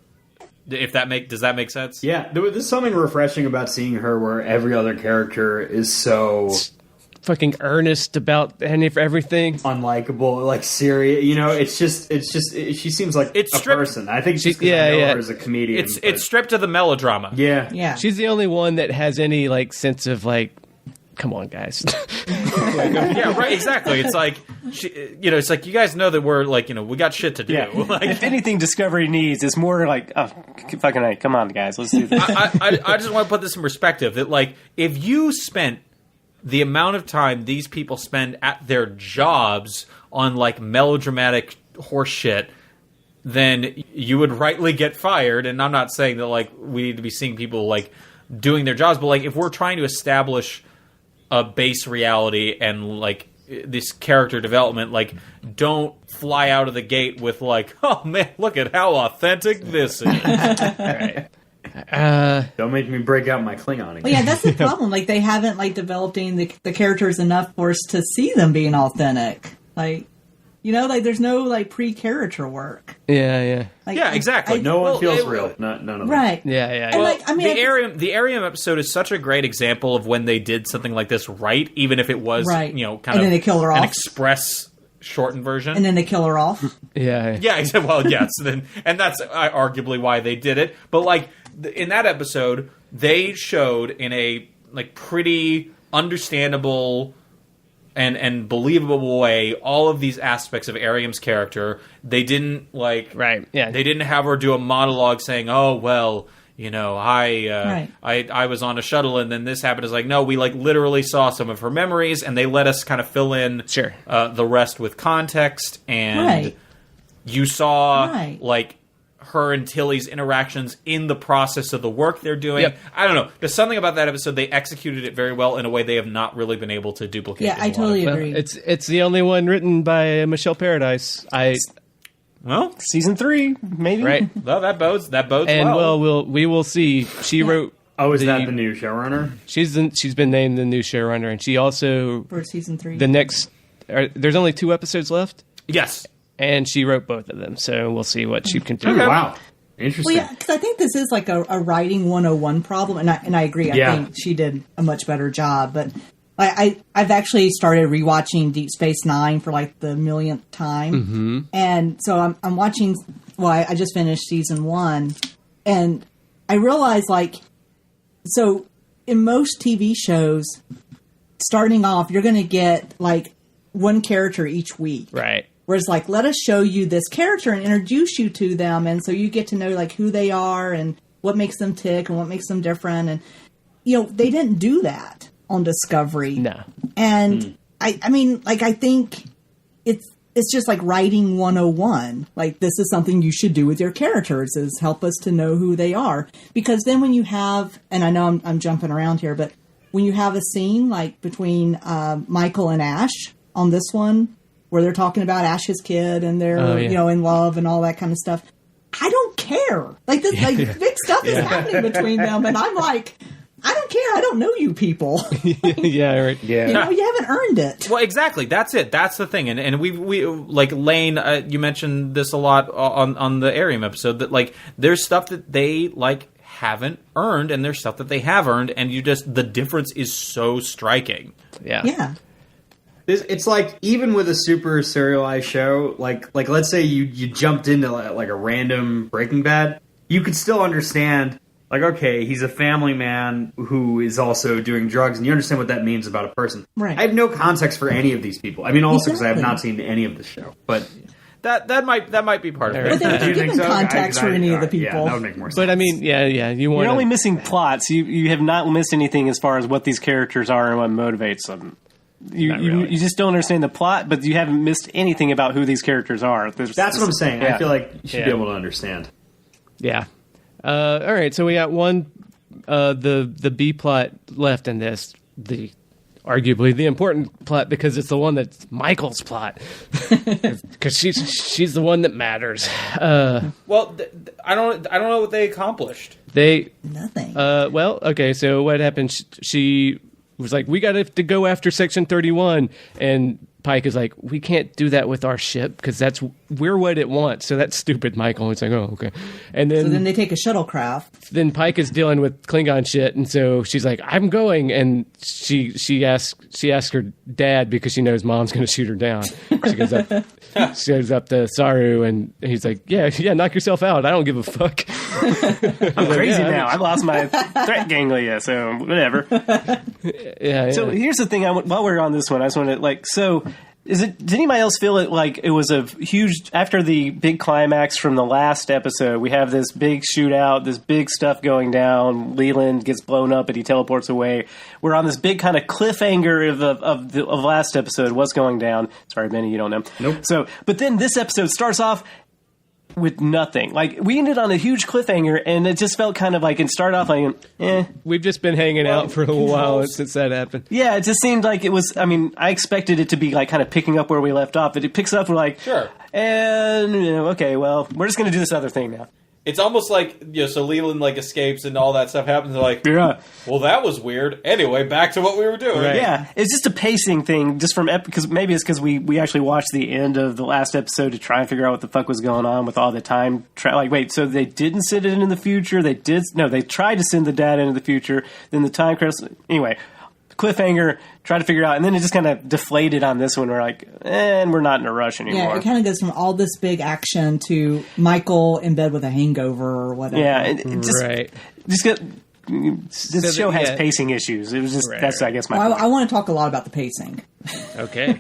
Does that make sense? Yeah, there's something refreshing about seeing her where every other character is so Fucking earnest about everything. unlikable, like serious. It's just she seems like It's a stripped- person. I think just 'cause yeah, I know yeah. her as a comedian. It's stripped of the melodrama. yeah. yeah. She's the only one that has any like sense of like, come on, guys. Yeah, right. Exactly. It's like, it's like you guys know that we're like, we got shit to do. Yeah. Like, If anything Discovery needs, it's more like, oh, fucking right, come on, guys, let's do this. I just want to put this in perspective that like if you spent the amount of time these people spend at their jobs on like melodramatic horse shit, then you would rightly get fired. And I'm not saying that like we need to be seeing people like doing their jobs, but like if we're trying to establish a base reality and like this character development, like don't fly out of the gate with like, oh man, look at how authentic this is. Right. Don't make me break out my Klingon again. Well, yeah, that's the problem. Like, they haven't, like, developing the characters enough for us to see them being authentic. Like, like, there's no, like, pre-character work. Yeah. Like, Yeah, exactly. No one Well, feels real. None of them. Right. Yeah. And, like, I mean, the Arium episode is such a great example of when they did something like this right, even if it was, Right. kind And of then they kill her an off. express shortened version. and then they kill her off. Yeah. Yeah, exactly. Well, yes, and that's arguably why they did it. But like in that episode, they showed in a like pretty understandable and believable way all of these aspects of Arium's character. They didn't like Right. Yeah. They didn't have her do a monologue saying, "Oh well, Right. I was on a shuttle and then this happened." It's like, no, we like literally saw some of her memories and they let us kind of fill in Sure. the rest with context, and Right. you saw Right. like her and Tilly's interactions in the process of the work they're doing. Yep. I don't know. There's something about that episode. They executed it very well in a way they have not really been able to duplicate. Yeah, in a I lot of- totally Well, agree. it's the only one written by Michelle Paradise. Well, Season 3, maybe? Right. well, that bodes And we will see. She wrote. Oh, is that the new showrunner? She's been named the new showrunner, and she also For season 3. the next. There's only 2 episodes left, yes. and she wrote both of them. So we'll see what she can do. Okay. Wow. Interesting. Well, yeah, because I think this is like a writing 101 problem, and I agree. Yeah. I think she did a much better job. But I've actually started rewatching Deep Space Nine for like the millionth time, and so I'm watching. Well, I just finished season 1, and I realized so in most TV shows, starting off, you're going to get like one character each week, Right. Whereas, let us show you this character and introduce you to them, and so you get to know who they are and what makes them tick and what makes them different. And they didn't do that on Discovery. No. And I mean, I think it's just like writing 101. Like, this is something you should do with your characters, is help us to know who they are. Because then when you have, and I know I'm jumping around here, but when you have a scene like between Michael and Ash on this one, where they're talking about Ash's kid and they're, in love and all that kind of stuff, I don't care. Like, this, big stuff is happening between them, and I'm like, I don't care. I don't know you people. Yeah, right. Yeah. You haven't earned it. Well, exactly. That's it. That's the thing. And we like Lane. You mentioned this a lot on the Arium episode. That like there's stuff that they like haven't earned, and there's stuff that they have earned, and the difference is so striking. Yeah. Yeah. It's like, even with a super serialized show, like let's say you jumped into like a random Breaking Bad, you could still understand. Like, okay, he's a family man who is also doing drugs, and you understand what that means about a person. Right. I have no context for any of these people. I mean, also because I have not seen any of the show. But that might be part of it. But they're not given context for any of the people. Yeah, that would make more sense. But I mean, you're only missing plots. You have not missed anything as far as what these characters are and what motivates them. You just don't understand the plot, but you haven't missed anything about who these characters are. That's what I'm saying. Yeah. I feel like you should be able to understand. Yeah. All right, so we got one, the B plot left in this, arguably the important plot, because it's the one that's Michael's plot, because she's the one that matters. Well, I don't know what they accomplished. Nothing. Well, okay, so what happened? She was like, we got to go after Section 31, and Pike is like, we can't do that with our ship because we're what it wants. So that's stupid, Michael. It's like, oh, okay. And then they take a shuttlecraft. Then Pike is dealing with Klingon shit, and so she's like, I'm going, and she asks her dad because she knows mom's going to shoot her down. She goes up to Saru, and he's like, yeah, knock yourself out. I don't give a fuck. I'm crazy now. I lost my threat ganglia, so whatever. Yeah. So here's the thing. While we're on this one, I just want to did anybody else feel it like it was a huge, after the big climax from the last episode, we have this big shootout, this big stuff going down, Leland gets blown up and he teleports away. We're on this big kind of cliffhanger of last episode, what's going down. Sorry, Benny, you don't know. Nope. So, but then this episode starts off with nothing. Like, we ended on a huge cliffhanger, and it just felt kind of like, it started off like, We've just been hanging out for a little while since that happened. Yeah, it just seemed like it was, I mean, I expected it to be like kind of picking up where we left off, but it picks up, we're like, sure. And, okay, well, we're just going to do this other thing now. It's almost like, so Leland like escapes and all that stuff happens. They're like, yeah. Well, that was weird. Anyway, back to what we were doing. Right. Yeah, it's just a pacing thing, just from because maybe it's because we actually watched the end of the last episode to try and figure out what the fuck was going on with all the time. Wait, so they didn't send it into the future? They tried to send the data into the future. Then the time crystal. Anyway, cliffhanger. Try to figure out, and then it just kind of deflated on this one. We're like, and we're not in a rush anymore. Yeah, it kind of goes from all this big action to Michael in bed with a hangover or whatever. Yeah, it just right. This show has pacing issues. It was just that's I guess my. Well, I want to talk a lot about the pacing. Okay.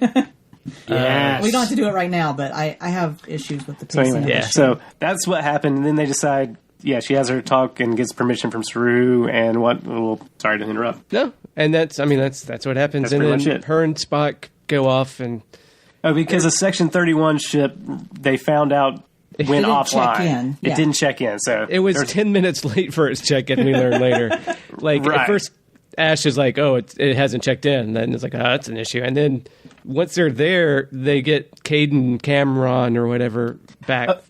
Yes. We don't have to do it right now, but I have issues with the pacing. So anyway, so that's what happened, and then they decide. Yeah, she has her talk and gets permission from Saru, and what? Well, sorry to interrupt. No, and that's what happens. That's and pretty then much it. Her and Spock go off, and because a Section 31 ship, they found out went offline. Check in. It didn't check in, so it was 10 minutes late for its check-in. We learned later. Like Right. at first, Ash is like, "Oh, it hasn't checked in." And then it's like, "Oh, that's an issue." And then once they're there, they get Caden Cameron or whatever back.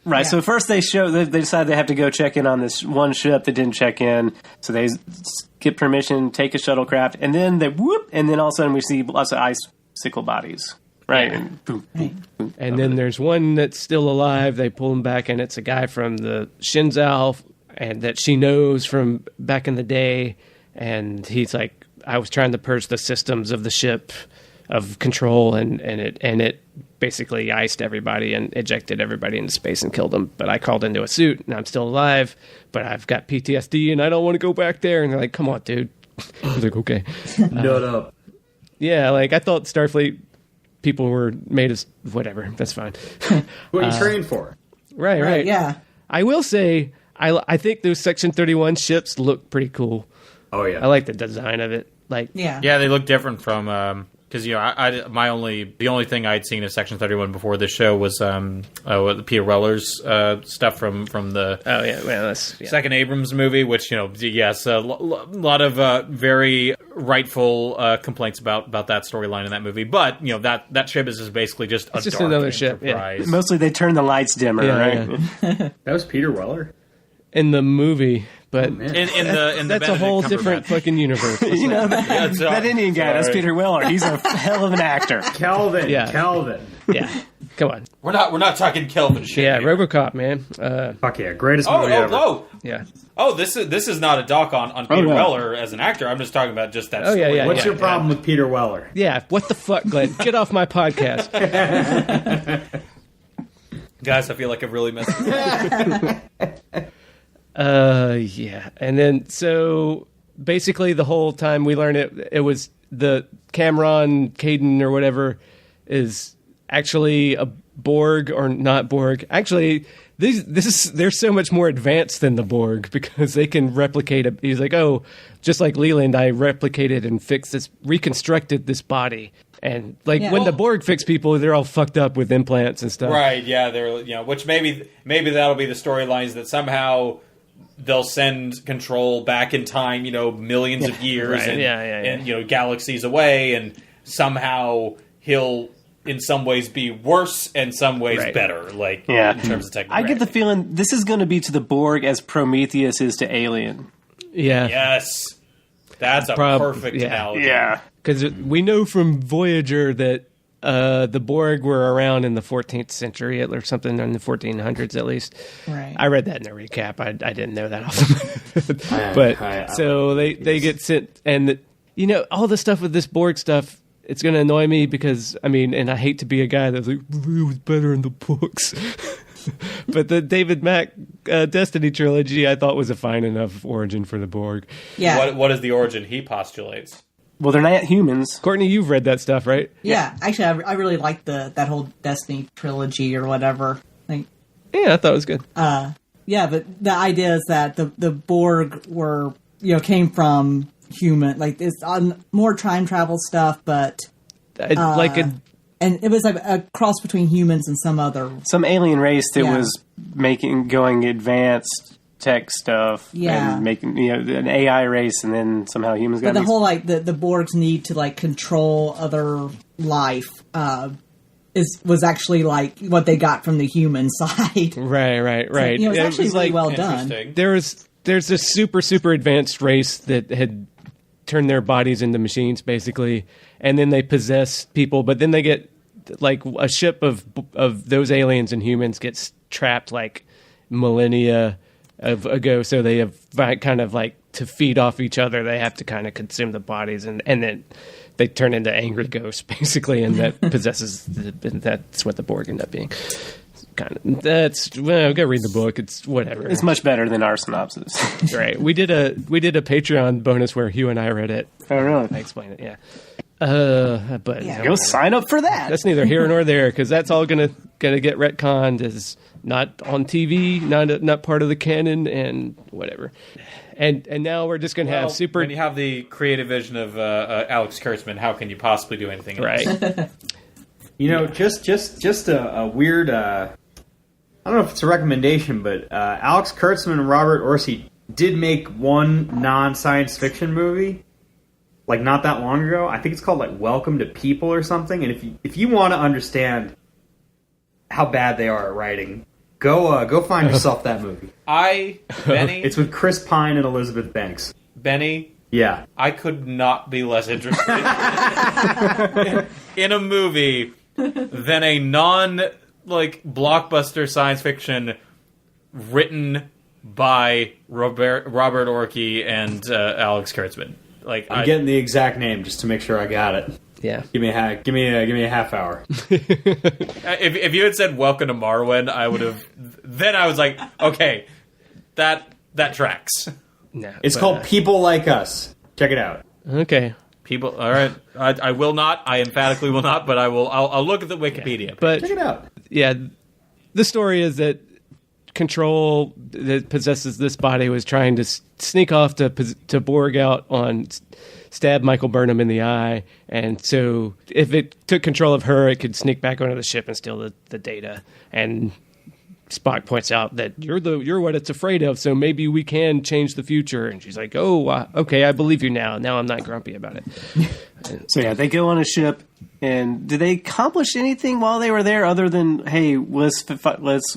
Right, Yeah. so first they decide they have to go check in on this one ship that didn't check in, so they get permission, take a shuttlecraft, and then and then all of a sudden we see lots of icicle bodies. Right, and boom, boom, boom. And then there's one that's still alive. They pull him back, and it's a guy from the Shinzal, and that she knows from back in the day. And he's like, I was trying to purge the systems of the ship of control, and it basically iced everybody and ejected everybody into space and killed them. But I crawled into a suit, and I'm still alive, but I've got PTSD, and I don't want to go back there. And they're like, come on, dude. I was like, okay. Nut up. Yeah, like, I thought Starfleet people were made as whatever. That's fine. What you trained for? Right. Yeah. I will say, I think those Section 31 ships look pretty cool. Oh, yeah. I like the design of it. Like, Yeah. Yeah, they look different from Because the only thing I'd seen of Section 31 before this show was Peter Weller's stuff from the second Abrams movie, which yes, a lot of very rightful complaints about that storyline in that movie. But that ship is just basically just a just dark another ship. Enterprise. Yeah. Mostly they turn the lights dimmer, right? That was Peter Weller In the movie. But in the that's a whole different fucking universe. That Indian guy, that's Peter Weller. He's a hell of an actor. Kelvin. Yeah. Kelvin. Yeah, come on. We're not talking Kelvin shit. Yeah, here. RoboCop, man. Fuck yeah, greatest movie ever. Yeah. Oh, this is not a doc on Peter Weller as an actor. I'm just talking about just that. Yeah, yeah. What's your problem with Peter Weller? Yeah, what the fuck, Glenn? Get off my podcast. Guys, I feel like I've really messed this up. Yeah. And then, so, basically the whole time we learned it was the Cameron Caden or whatever is actually a Borg or not Borg. Actually, they're so much more advanced than the Borg because they can replicate it. He's like, oh, just like Leland, I replicated and reconstructed this body. And when the Borg fix people, they're all fucked up with implants and stuff. Right, yeah, they're which maybe that'll be the storylines that somehow they'll send Control back in time, millions of years and galaxies away, and somehow he'll in some ways be worse and some ways better, in terms of technology. I get the feeling this is going to be to the Borg as Prometheus is to Alien. Yeah. Yes. That's a perfect analogy. Yeah. Because we know from Voyager that the Borg were around in the 14th century or something, in the 1400s at least. Right. I read that in a recap. I didn't know that off the but so they get sent, and all the stuff with this Borg stuff, it's going to annoy me because, and I hate to be a guy that's like, it was better in the books. But the David Mack Destiny trilogy, I thought was a fine enough origin for the Borg. Yeah. What is the origin he postulates? Well, they're not humans. Courtney, you've read that stuff, right? Yeah. Actually, I really liked that whole Destiny trilogy or whatever. Yeah, I thought it was good. Yeah, but the idea is that the Borg were, came from human, it's on more time travel stuff, but and it was like a cross between humans and some alien race that was going advanced tech stuff, and making an AI race, and then somehow humans got. But the whole the Borg's need to control other life was actually what they got from the human side. Right. So, it's actually really well done. There's this super advanced race that had turned their bodies into machines, basically, and then they possess people. But then they get a ship of those aliens and humans gets trapped millennia ago. So they have kind of to feed off each other. They have to kind of consume the bodies, and then they turn into angry ghosts, basically, and that possesses. That's what the Borg end up being. Go read the book. It's whatever. It's much better than our synopsis. Right. We did a Patreon bonus where Hugh and I read it. Oh, really? I explained it. Yeah. But go sign up for that. That's neither here nor there because that's all gonna get retconned as not on TV, not part of the canon, and whatever. And now we're just gonna have super. When you have the creative vision of Alex Kurtzman, how can you possibly do anything else? Right. Just a weird. I don't know if it's a recommendation, but Alex Kurtzman and Robert Orsi did make one non-science fiction movie, not that long ago. I think it's called Welcome to People or something. And if you want to understand how bad they are at writing, go find yourself that movie. Benny, it's with Chris Pine and Elizabeth Banks. Benny. Yeah. I could not be less interested in a movie than a blockbuster science fiction written by Robert Orci and Alex Kurtzman. I'm getting the exact name just to make sure I got it. Yeah. Give me a half hour. If you had said Welcome to Marwen, I would have. Then I was like, okay, that tracks. No, it's called People Like Us. Check it out. Okay. People. All right. I will not. I emphatically will not. But I will. I'll look at the Wikipedia. But check it out. Yeah, the story is that Control that possesses this body was trying to sneak off to Borg out on stab Michael Burnham in the eye, and so if it took control of her, it could sneak back onto the ship and steal the data. And Spock points out that you're what it's afraid of, so maybe we can change the future. And she's like, "Oh, okay, I believe you now. Now I'm not grumpy about it." So yeah, they go on a ship, and did they accomplish anything while they were there other than, hey, let's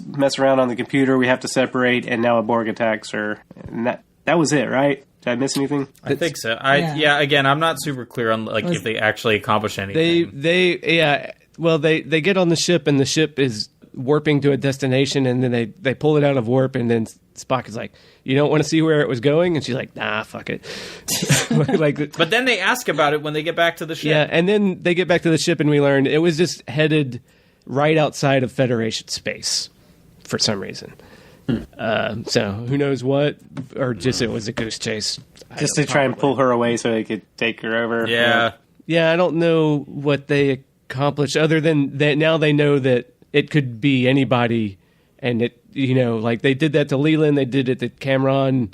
mess around on the computer, we have to separate, and now a Borg attacks her? And that was it, right? Did I miss anything? I think so. Again, I'm not super clear on if they actually accomplished anything. They get on the ship, and the ship is warping to a destination, and then they pull it out of warp, and then Spock is like, "You don't want to see where it was going?" And she's like, "Nah, fuck it." But then they ask about it when they get back to the ship. Yeah, and then they get back to the ship, and we learn it was just headed right outside of Federation space for some reason. So who knows what, or just it was a goose chase. Just to try and pull her away so they could take her over. Yeah, I don't know what they accomplished other than that now they know that it could be anybody, and it, they did that to Leland, they did it to Cameron.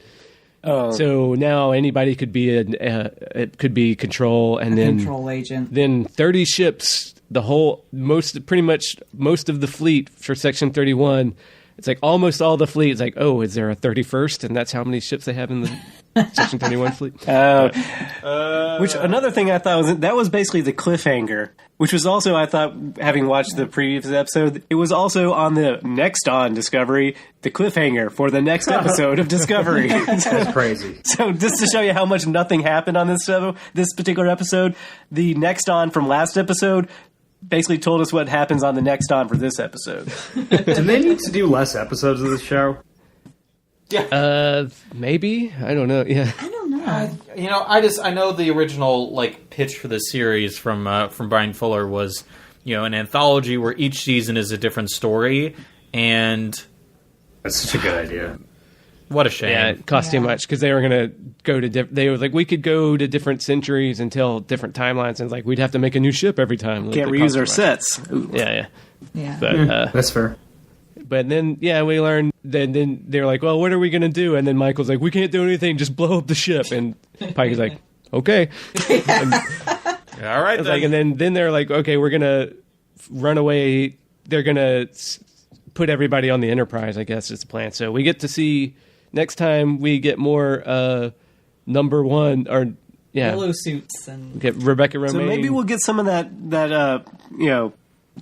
So now anybody could be it could be Control, and then control agent. Then 30 ships, pretty much most of the fleet for Section 31. It's like almost all the fleet. It's like, oh, is there a 31st? And that's how many ships they have in the Section 31 fleet. Which another thing I thought was basically the cliffhanger, which was also, I thought, having watched the previous episode, it was also on the next on Discovery, the cliffhanger for the next episode of Discovery. That's crazy. So just to show you how much nothing happened on this particular episode, the next on from last episode basically told us what happens on the next on for this episode. Do they need to do less episodes of this show? Yeah. Maybe. I don't know. Yeah. I don't know. I know the original pitch for the series from Brian Fuller was, an anthology where each season is a different story, and that's such a good idea. What a shame. Yeah, it cost too much because they were going to go to they were like, we could go to different centuries and tell different timelines, and we'd have to make a new ship every time. Can't reuse our sets. Yeah. But that's fair. But then, we learned that then they're like, well, what are we going to do? And then Michael's like, we can't do anything, just blow up the ship. And Pike is like, okay. And, all right. And then they're like, okay, we're going to run away. They're going to put everybody on the Enterprise, I guess is the plan. So we get to see, next time we get more number one, or yellow suits, and get Rebecca Romaine. So maybe we'll get some of that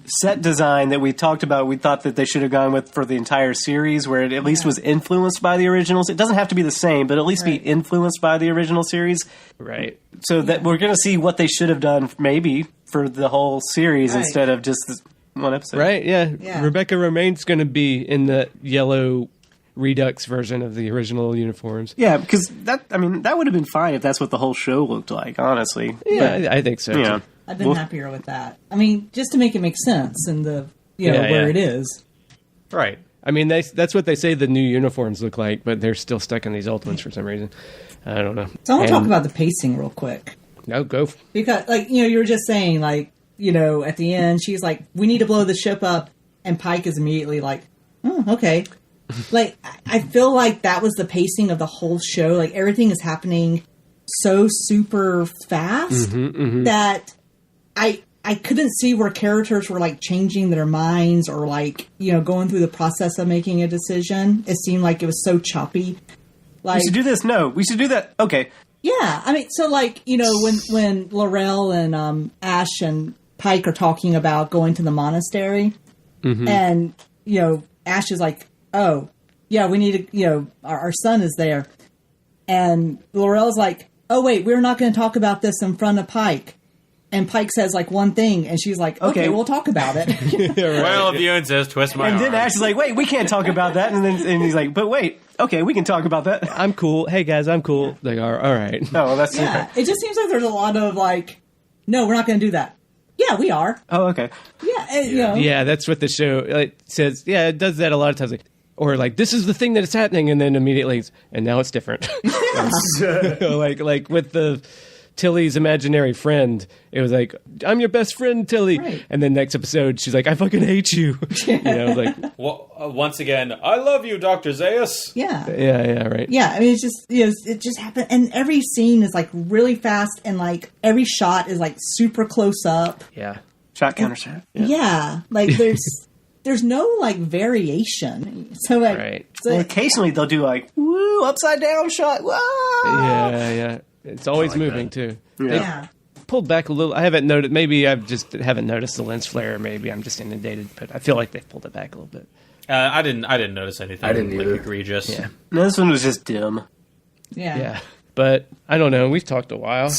set design that we talked about. We thought that they should have gone with for the entire series, where it at least was influenced by the originals. It doesn't have to be the same, but at least be influenced by the original series. Right. So that we're going to see what they should have done maybe for the whole series instead of just this one episode. Right, yeah. Rebecca Romaine's going to be in the yellow Redux version of the original uniforms. Yeah, because that would have been fine if that's what the whole show looked like, honestly. Yeah, but, I think so. Yeah. I've been happier with that. I mean, just to make it make sense in the where it is. Right. I mean, that's what they say the new uniforms look like, but they're still stuck in these old ones for some reason. I don't know. So I want to talk about the pacing real quick. No, go. Because, you were just saying, at the end, she's like, we need to blow the ship up, and Pike is immediately like, oh, okay. I feel like that was the pacing of the whole show. Everything is happening so super fast that I couldn't see where characters were changing their minds or going through the process of making a decision. It seemed like it was so choppy. We should do this. No, we should do that. Okay. Yeah, I mean, so when Laurel and Ash and Pike are talking about going to the monastery, and Ash is like, oh, yeah, we need to, our son is there. And Laurel's like, oh, wait, we're not going to talk about this in front of Pike. And Pike says one thing, and she's like, okay, we'll talk about it. Well, if you insist, twist my arm. And then Ash is like, wait, we can't talk about that. And he's like, but wait, okay, we can talk about that. I'm cool. Hey, guys, I'm cool. They are, all right. Oh, well, that's yeah. It just seems like there's a lot of no, we're not going to do that. Yeah, we are. Oh, okay. Yeah, Yeah, that's what the show says. Yeah, it does that a lot of times. Or this is the thing that is happening, and then immediately, and now it's different. Like with the Tilly's imaginary friend. It was like, I'm your best friend, Tilly. Right. And then next episode, she's like, I fucking hate you. Like, Well, once again, I love you, Dr. Zaius. Yeah. yeah, right. Yeah, I mean, it's just, it just happened. And every scene is like really fast, and like every shot is like super close up. Yeah. Shot counter shot. Yeah. Like there's no like variation. So like, Right. Well, occasionally they'll do like, woo, upside down shot. Whoa! Yeah. It's always moving, too. yeah. Pulled back a little. I haven't noticed. Maybe I just haven't noticed the lens flare. Maybe I'm just inundated, but I feel like they've pulled it back a little bit. I didn't notice anything. I didn't either. Egregious. Yeah. No, this one was just dim. Yeah. But I don't know. We've talked a while.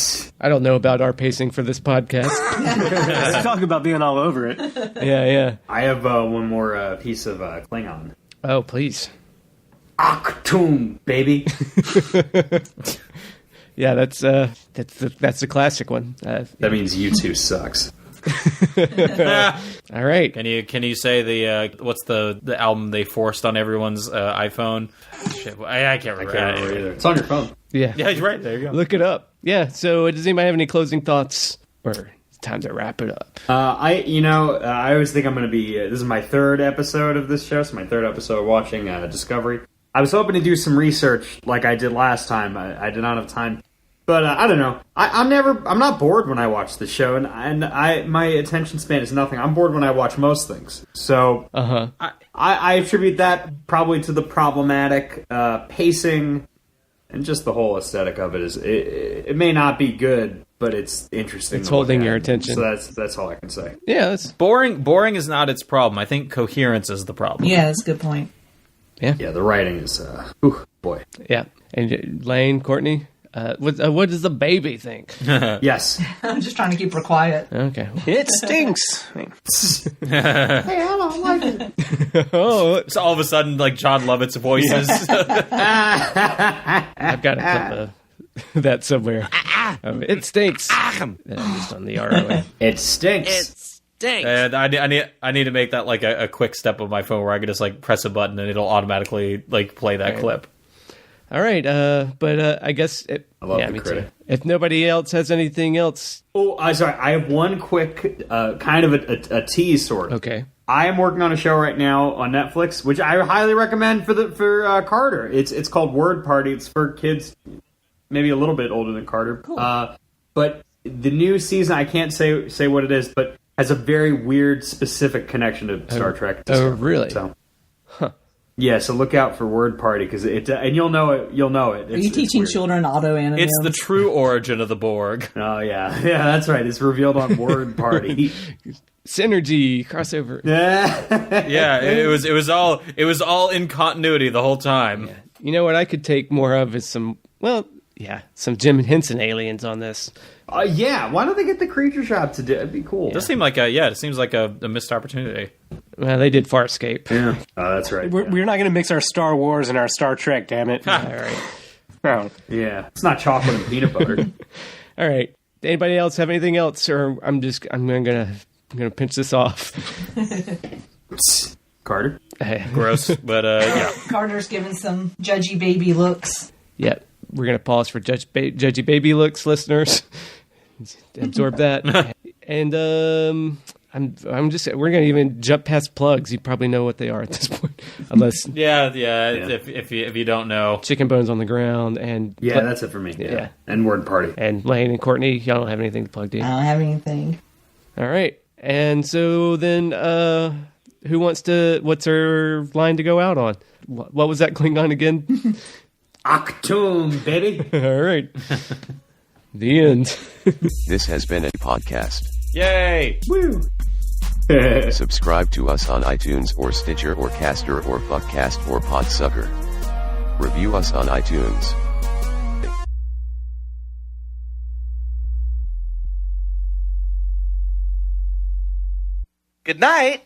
I don't know about our pacing for this podcast. Let's talk about being all over it. Yeah. I have one more piece of Klingon. Oh, please. Achtung, baby. Yeah, that's the classic one. That means U2 sucks. All right. Can you say the what's the album they forced on everyone's iPhone? Shit, I can't remember. I can't remember either. It's on your phone. Yeah. Yeah, he's right. There you go. Look it up. Yeah. So, does anybody have any closing thoughts? Or it's time to wrap it up. I always think I'm going to be. This is my third episode of this show. So my third episode watching Discovery. I was hoping to do some research like I did last time. I did not have time, but I don't know. I'm not bored when I watch the show, and my attention span is nothing. I'm bored when I watch most things. So I attribute that probably to the problematic pacing and just the whole aesthetic of it. It may not be good, but it's interesting. It's to look holding at. your attention. So that's all I can say. Yeah, that's Boring is not its problem. I think coherence is the problem. Yeah, that's a good point. Yeah, the writing is boy. yeah. And Lane, Courtney, what does the baby think? Yes. I'm just trying to keep her quiet. Okay. It stinks. Hey, I don't like it. Oh, So all of a sudden, like John Lovett's voices. I've got to clip that somewhere. It stinks. Just on the ROA. It stinks. And I need to make that like a quick step of my phone where I can just like press a button and it'll automatically like play that clip. All right, but I guess I love the me critic. too. If nobody else has anything else, Oh, I'm sorry. I have one quick kind of a tease sort of. okay. I am working on a show right now on Netflix, which I highly recommend for Carter. It's called Word Party. It's for kids, maybe a little bit older than Carter. Cool. But the new season, I can't say what it is, but has a very weird, specific connection to Star Trek. Oh, really? So, yeah. So look out for Word Party because and you'll know it. You'll know it. Are you teaching children auto animation? It's the true origin of the Borg. Oh yeah, that's right. It's revealed on Word Party. Synergy crossover. Yeah, it was all in continuity the whole time. You know what I could take more of is some Jim Henson aliens on this. Yeah. Why don't they get the creature shop to do it? It'd be cool. It does seem like it seems like a missed opportunity. Well, they did Farscape. Yeah. Oh, that's right. We're not going to mix our Star Wars and our Star Trek, damn it. All right. No. Yeah. It's not chocolate and peanut butter. All right. Anybody else have anything else, or I'm gonna pinch this off. Carter? Gross, but yeah. Carter's giving some judgy baby looks. Yeah, we're gonna pause for judgy baby looks, listeners. Absorb that, and we're gonna even jump past plugs. You probably know what they are at this point, unless Yeah. If you don't know, chicken bones on the ground and Yeah, that's it for me. Yeah. And Word Party. and Lane and Courtney. Y'all don't have anything to plug, do you? I don't have anything. All right, and so then, who wants to? What's her line to go out on? What was that Klingon again? Achtung, baby. All right. The end. This has been a podcast. yay! Woo. Subscribe to us on iTunes or Stitcher or Caster or Fuckcast or Podsucker. Review us on iTunes. Good night.